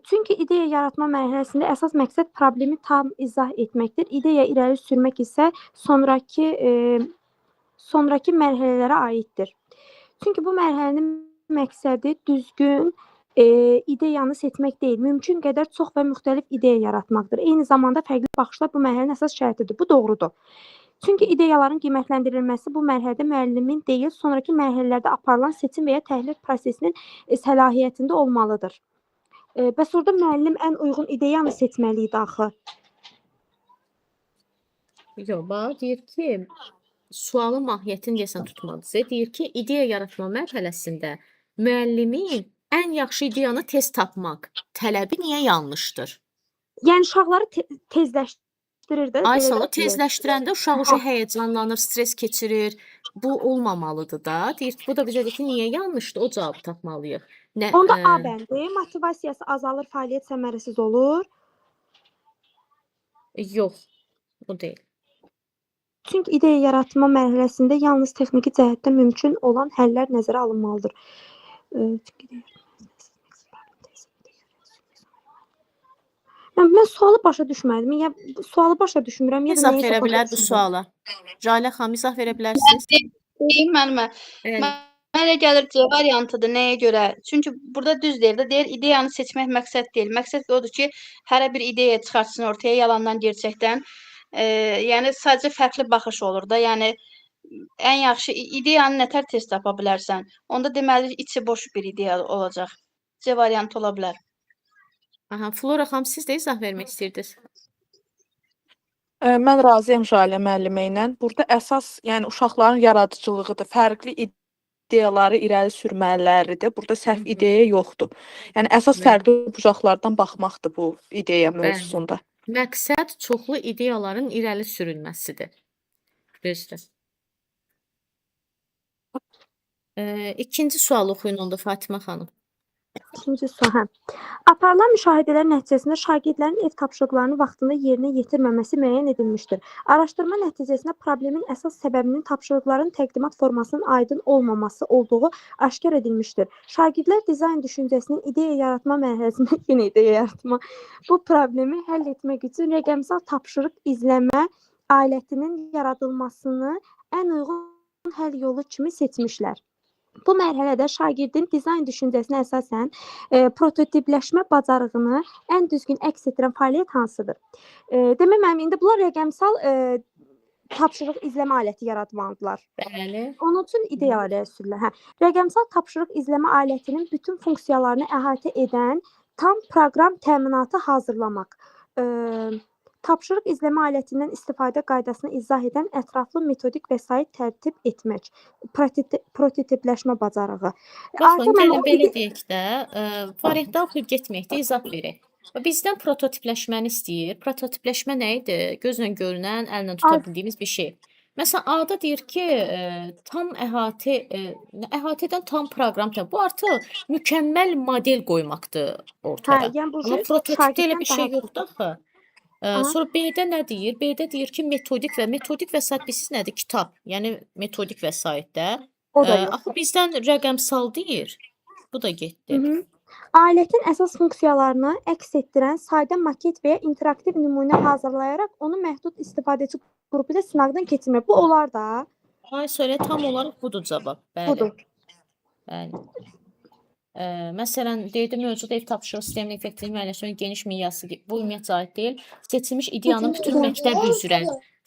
Çünki ideya yaratma mərhələsində əsas məqsəd problemi tam izah etməkdir. İdeya irəli sürmək isə sonrakı mərhələlərə aiddir. Çünki bu mərhələnin məqsədi düzgün ideyanı seçmək deyil, mümkün qədər çox və müxtəlif ideya yaratmaqdır. Eyni zamanda fərqli baxışlar bu mərhələnin əsas şərtidir. Bu doğrudur. Çünki ideyaların qiymətləndirilməsi bu mərhələdə müəllimin deyil, sonrakı mərhələlərdə aparılan seçim və ya təhlil prosesinin səlahiyyətində olmalıdır. Bəs orada müəllim ən uyğun ideyanı seçməli idi axı. Yox, bax deyir ki, sualın mahiyyətini deyəsən tutmadınız. Deyir ki, ideya yaratma mərhələsində müəllimin ən yaxşı ideyanı tez tapmaq tələbi niyə yanlışdır? Yəni uşaqları tezləşdirir də. Aysa o tezləşdirəndə uşaq həyəcanlanır, stres keçirir. Bu olmamalıdır da. Deyir ki, bu da bizə deyir ki, niyə yanlışdır? O cavabı tapmalıyıq. Onda A bəndi, motivasiyası azalır, fəaliyyət səmərəsiz olur. Yox, bu deyil. Çünki ideya yaratma mərhələsində yalnız texniki cəhətdən mümkün olan həllər nəzərə alınmalıdır. Mən sualı başa düşmədim. Ya sualı başa düşmürəm ya da İzah verə bilər bu suala. Jalə xanım, izah verə bilərsiniz? Deyim müəllimə. Mənə elə gəlir C variantıdır. Nəyə görə? Çünki burada düz deyir də, deyir ideyanı seçmək məqsəd deyil. Məqsəd odur ki, hərə bir ideya çıxartsın ortaya yalandan gerçəkdən. Yəni sadəcə fərqli baxış olur da. Yəni ən yaxşı ideyanı nətər tez tapa bilərsən? Onda deməli içi boş bir ideya olacaq. C variantı ola bilər. Aha, Flora xanım, siz də izah vermək istəyirdiniz. Mən razıyam Jalə müəllimə ilə. Burada əsas, yəni uşaqların yaradıcılığıdır. Fərqli ideyaları irəli sürmələridir. Burada səhv ideya yoxdur. Yəni əsas fərqli uşaqlardan baxmaqdır bu ideya mövzusunda. Məqsəd çoxlu ideyaların irəli sürülməsidir. Düzdür. İkinci sual oxuyun onda Fatimə xanım. İkinci sual. Aparılan müşahidələr nəticəsində şagirdlərin ev tapşırıqlarını vaxtında yerinə yetirməməsi müəyyən edilmişdir. Araşdırma nəticəsində problemin əsas səbəbinin tapşırıqların təqdimat formasının aydın olmaması olduğu aşkar edilmişdir. Şagirdlər dizayn düşüncəsinin ideya yaratma mərhələsində yenə ideya yaratma bu problemi həll etmək üçün rəqəmsal tapşırıq izləmə alətinin yaradılmasını ən uyğun həll yolu kimi seçmişlər. Bu mərhələdə şagirdin dizayn düşüncəsinə əsasən prototipləşmə bacarığını ən düzgün əks etdirən fəaliyyət hansıdır? Demək mənim indi bunlar rəqəmsal tapşırıq izləmə aləti yaratmalıdırlar. Bəli. Onun üçün ideyalar irəli sürülür. Rəqəmsal tapşırıq izləmə alətinin bütün funksiyalarını əhatə edən tam proqram təminatı hazırlamaq. Tapşırıq izləmə alətindən istifadə qaydasını izah edən ətraflı metodik vəsait tərtib etmək. Prototipləşmə bacarığı. Baxın, Artıq mən gəlin belə deyək də, variantda oxuyub getməkdə izah verək. Bizdən prototipləşməni istəyir. Prototipləşmə nə idi? Gözlə görünən, əllə tuta bildiyimiz bir şey. Məsələn, A-da deyir ki, tam əhatədən tam proqram təmin. Bu artıq mükəmməl model qoymaqdır ortaya. yəni bu Amma prototipdə elə bir şagirddən şey daha yoxdur axı. Aha. Sonra B-də nə deyir? B-də deyir ki, metodik vəsait bilirsiz nədir? Kitab. Yəni metodik vəsaitdə. o da yox. Axı bizdən rəqəmsal deyir. Bu da getdi. Alətin əsas funksiyalarını əks etdirən sadə maket və ya interaktiv nümunə hazırlayaraq onu məhdud istifadəçi qrupu ilə sınaqdan keçirmək. Bu olar da. Ay, söyle tam olaraq budur cavab. Bəli. Budur. Bəli. Məsələn, deyildi mövcud ev tapşırıq sisteminin effektiv müəyyənləşdirmə geniş miqyaslı bu ümumiyyətcə aid deyil. Seçilmiş ideyanın bütün məktəb üzrə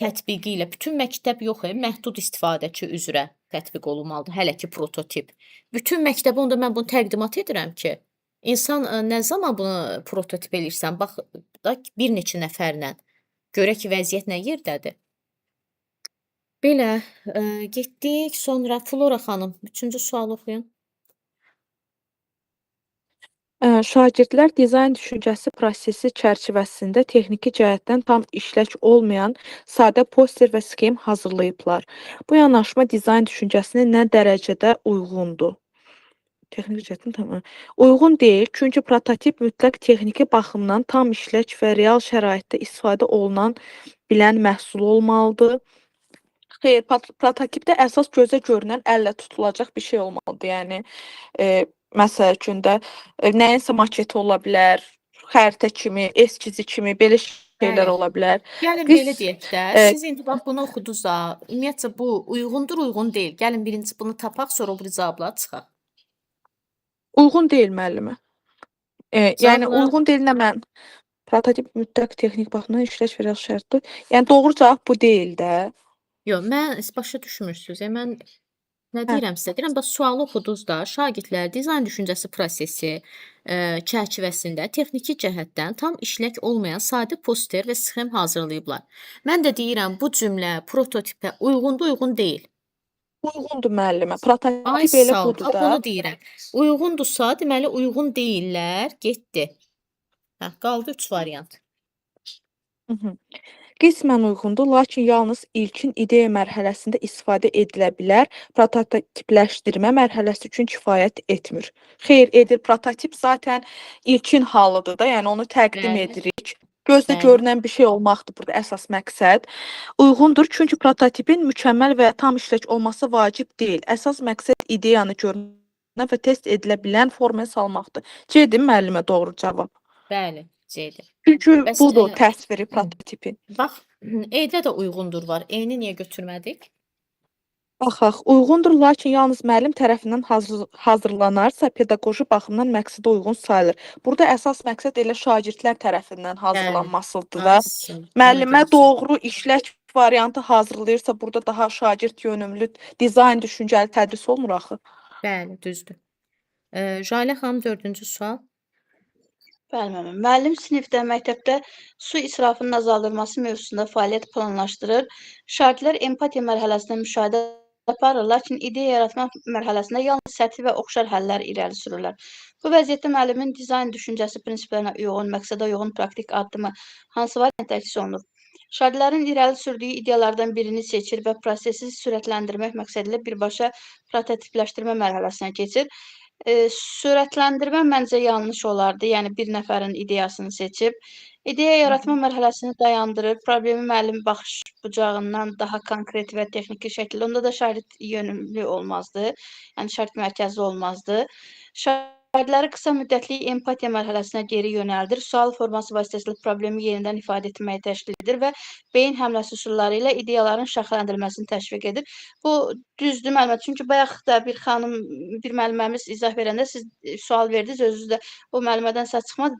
tətbiqi ilə, bütün məktəb yox, məhdud istifadəçi üzrə tətbiq olunmalıdır. Hələ ki prototip. Bütün məktəbə onda mən bunu təqdimat edirəm ki, insan nə zaman bunu prototip eləyirsən, bax da bir neçə nəfərlə görə ki, vəziyyət nə yerdədir. Belə, getdik. Sonra Flora xanım, 3-cü sual oxuyun. Şagirdlər dizayn düşüncəsi prosesi çərçivəsində texniki cəhətdən tam işlək olmayan sadə poster və skem hazırlayıblar. Bu yanaşma dizayn düşüncəsinə nə dərəcədə uyğundur? Texniki cəhətdən tam uyğun deyil, çünki prototip mütləq texniki baxımdan tam işlək və real şəraitdə istifadə olunan bilən məhsul olmalıdır. Xeyr, prototipdə əsas gözə görünən əllə tutulacaq bir şey olmalıdır. Yəni məsəl üçün də nəyinsə maketi ola bilər, xəritə kimi, eskizi kimi belə şeylər Bəli. ola bilər. Gəlin Biz belə deyək də, siz indi bax bunu oxudunuz da, ümumiyyətcə bu uyğundur, uyğun deyil. Gəlin birinci bunu tapaq, sonra o biri cavabları çıxaq. uyğun deyil müəllimə. Yəni Cavablar- uyğun deyil nə mən prototip mütləq texnik baxımdan işlək və real şərtdir. Yəni doğru cavab bu deyil də. Yox, mən başa düşmürsünüz. Mən nə deyirəm sizə? Deyirəm, bax sualı oxudunuz da, şagirdlər dizayn düşüncəsi prosesi çərçivəsində texniki cəhətdən tam işlək olmayan sadə poster və sxem hazırlayıblar. Mən də deyirəm, bu cümlə prototipə uyğundur, uyğun deyil. Uyğundur müəllimə. Ay Prototip belə sağ ol, budur bax da. onu deyirəm. Uyğundursa, deməli uyğun deyillər, getdi. Qaldı 3 variant. Qismən uyğundur, lakin yalnız ilkin ideya mərhələsində istifadə edilə bilər. Prototipləşdirmə mərhələsi üçün kifayət etmir. Xeyr, edir. Prototip zaten ilkin halıdır da, yəni onu təqdim Bəli. edirik. Gözdə Bəli. görünən bir şey olmaqdır burada əsas məqsəd. Uyğundur, çünki prototipin mükəmməl və tam işlək olması vacib deyil. Əsas məqsəd ideyanı görünən və test edilə bilən formaya salmaqdır. C-dir müəllimə doğru cavab. Bəli, C-dir. Çünki Bəs, budur təsviri prototipin. Bax, E-də də uyğundur var. E-ni niyə götürmədik? Baxaq, uyğundur, lakin yalnız müəllim tərəfindən hazırlanarsa, pedaqoji baxımdan məqsədə uyğun sayılır. Burada əsas məqsəd elə şagirdlər tərəfindən hazırlanmasıdır da. Hansın? Müəllimə Ona görə doğru işlək variantı hazırlayırsa, burada daha şagird yönümlü dizayn düşüncəli tədris olmur axı. Bəli, düzdür. Jalə xanım 4-cü sual. Bəli, müəllim. Müəllim sinifdə, məktəbdə su israfının azaldılması mövzusunda fəaliyyət planlaşdırır. Şagirdlər empatiya mərhələsində müşahidə aparır, lakin ideya yaratma mərhələsində yalnız səthi və oxşar həllər irəli sürürlər. Bu vəziyyətdə müəllimin dizayn düşüncəsi prinsiplərinə uyğun, məqsədə uyğun praktik addımı hansı variant əks olunur? Şagirdlərin irəli sürdüyü ideyalardan birini seçir və prosesi sürətləndirmək məqsədilə birbaşa prototipləşdirmə mərhələsinə keçir. Sürətləndirmə məncə yanlış olardı. Yəni bir nəfərin ideyasını seçib, ideya yaratma mərhələsini dayandırıb, problemi müəllim baxış bucağından daha konkret və texniki şəkildə, onda da şagird yönümlü olmazdı. Yəni şagird mərkəzli olmazdı. Şagirdləri qısa müddətli empatiya mərhələsinə geri yönəldir. Sual forması vasitəsilə problemi yenidən ifadə etməyi təşkil edir və beyin həmləsi üsulları ilə ideyaların şaxələndirilməsini təşviq edir. Bu düzdür müəllimə. Çünki bayaq da bir xanım, bir müəlliməmiz izah verəndə siz sual verdiniz, özünüz də o müəllimədən səs çıxmadı,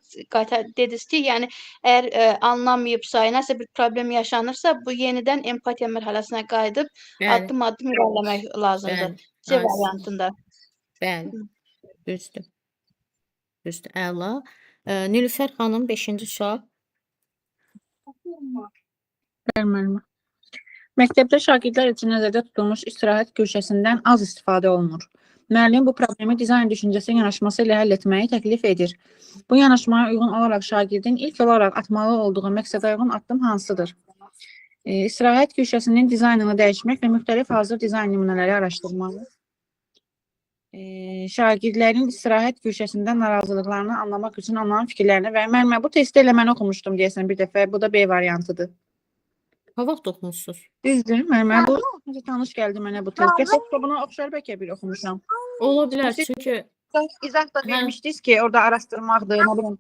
dediniz ki, yəni əgər anlamayıbsa, nəsə bir problem yaşanırsa, bu yenidən empatiya mərhələsinə qayıdıb addım-addım irəliləmək lazımdır. C variantında. Bəli, düzdür. Düzdür, əla. Nilüfər xanım 5-ci sual. Bəli, müəllimə. Məktəbdə şagirdlər üçün nəzərdə tutulmuş istirahət köşəsindən az istifadə olunur. Müəllim bu problemi dizayn düşüncəsi yanaşması ilə həll etməyi təklif edir. Bu yanaşmaya uyğun olaraq şagirdin ilk olaraq atmalı olduğu məqsədə uyğun addım hansıdır? İstirahət köşəsinin dizaynını dəyişmək və müxtəlif hazır dizayn nümunələri araşdırmalı. Şagirdlərin istirahət köşəsində narazılıqlarını anlamaq üçün onların fikirlərini və müəllimə bu testi elə mən oxumuşdum deyəsən bir dəfə. Bu da B variantıdır. Ha vaxt oxumusunuz? Düzdür, müəllimə. Bu necə tanış gəldi mənə bu test. Yoxsa buna oxşar bəlkə bir oxumuşam. Ola bilər, çünki İzah da vermişdiniz ki, orada araşdırmaqdır, nə bilim,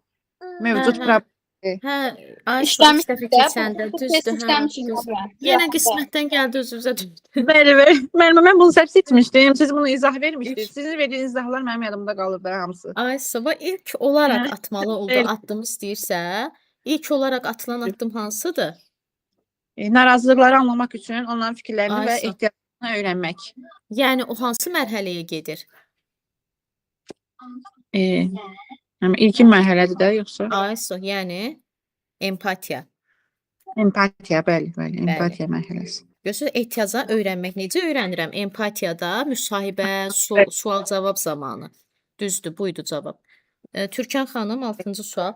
mövcud hə. problem. Ayşə ilk dəfə keçəndə düzdür, hə. Yenə qismətdən gəldi özünüzə düşdü. Bəli, bəli. Müəllimə, mən bunu səhv etmişdim. Siz bunu izah vermişdiniz. Sizin verdiğiniz izahlar mənim yadımda qalırdı hamısı. Ayşə, ilk olaraq Hə. atmalı olduğu Bəli. addım istəyirsə, ilk olaraq atılan addım hansıdır? Narazılıqları anlamaq üçün onların fikirlərini və Ayşə. ehtiyaclarını öyrənmək. Yəni o hansı mərhələyə gedir? İlkin mərhələdir də, yoxsa? Ayşə, yəni empatiya. Empatiya, bəli, bəli, empatiya mərhələsi. Görürsüz, ehtiyaca öyrənmək. Necə öyrənirəm? Empatiyada müsahibə, sual-cavab zamanı. Düzdür, buydu cavab. Türkan xanım, 6-cı sual.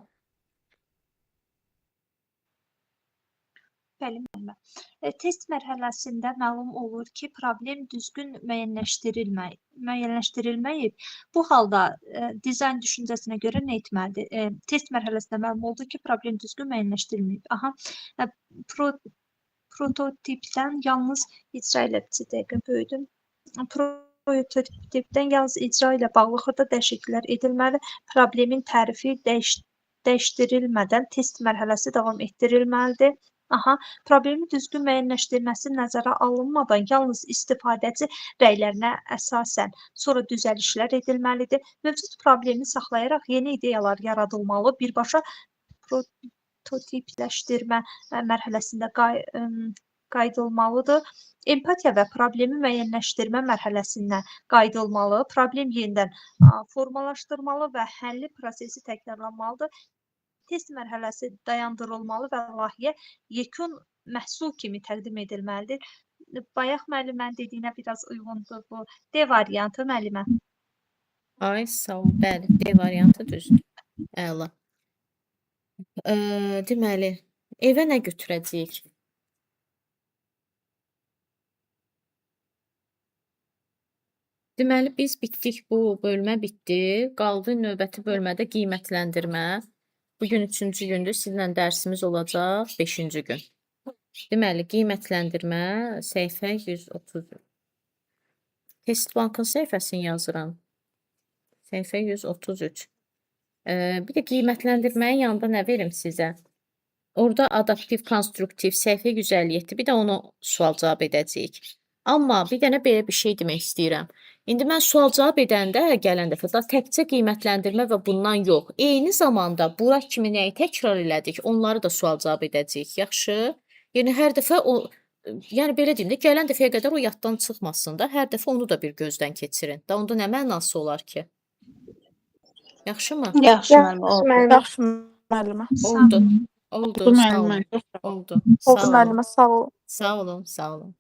Bəli, müəllimə. Test mərhələsində məlum olur ki, problem düzgün müəyyənləşdirilməyib. Bu halda dizayn düşüncəsinə görə nə etməlidir? Test mərhələsində məlum oldu ki, problem düzgün müəyyənləşdirilməyib. Prototipdən yalnız icra ilə bir dəqiqə böyüdüm. Prototipdən yalnız icra ilə bağlı xırda dəyişikliklər edilməli. Problemin tərifi dəyişdirilmədən test mərhələsi davam etdirilməlidir. Problemi düzgün müəyyənləşdirməsi nəzərə alınmadan yalnız istifadəçi rəylərinə əsasən sonra düzəlişlər edilməlidir. Mövcud problemi saxlayaraq yeni ideyalar yaradılmalı. Birbaşa prototipləşdirmə mərhələsində qaydılmalıdır. Empatiya və problemi müəyyənləşdirmə mərhələsindən qaydılmalı. Problem yenidən formalaşdırmalı və həlli prosesi təkrarlanmalıdır. Test mərhələsi dayandırılmalı və layihə yekun məhsul kimi təqdim edilməlidir. Bayaq müəllimənin dediyinə biraz uyğundur bu. D variantı müəllimə. Ay, sağ ol. Bəli, D variantı düzdür. Əla. Deməli, evə nə götürəcəyik? Deməli, biz bitdik, bu bölmə bitdi. Qaldı növbəti bölmədə qiymətləndirmə. Bugün 3-cü gündür, sizlə dərsimiz olacaq 5-ci gün. Deməli, qiymətləndirmə səhifə 130. Test bankın səhifəsini yazıram. Səhifə 133. Bir də qiymətləndirməyin yanında nə verim sizə? Orada adaptiv, konstruktiv, səhifə 157, bir də onu sual-cavab edəcəyik. Amma bir dənə belə bir şey demək istəyirəm. İndi mən sual-cavab edəndə gələn dəfə da təkcə qiymətləndirmə və bundan yox. Eyni zamanda bura kimi nəyi təkrar elədik, onları da sual-cavab edəcəyik. Yaxşı? Yəni hər dəfə o, yəni belə deyim də, gələn dəfəyə qədər o yaddan çıxmasın da, hər dəfə onu da bir gözdən keçirin. Da onda nə mənası olar ki? Yaxşımı? Yaxşı müəllimə. Yaxşı müəllimə. Oldu. Oldu. Sağ olun. Müəllimə. Oldu. Oldu müəllimə, sağ olun. Sağ olun. Sağ olun.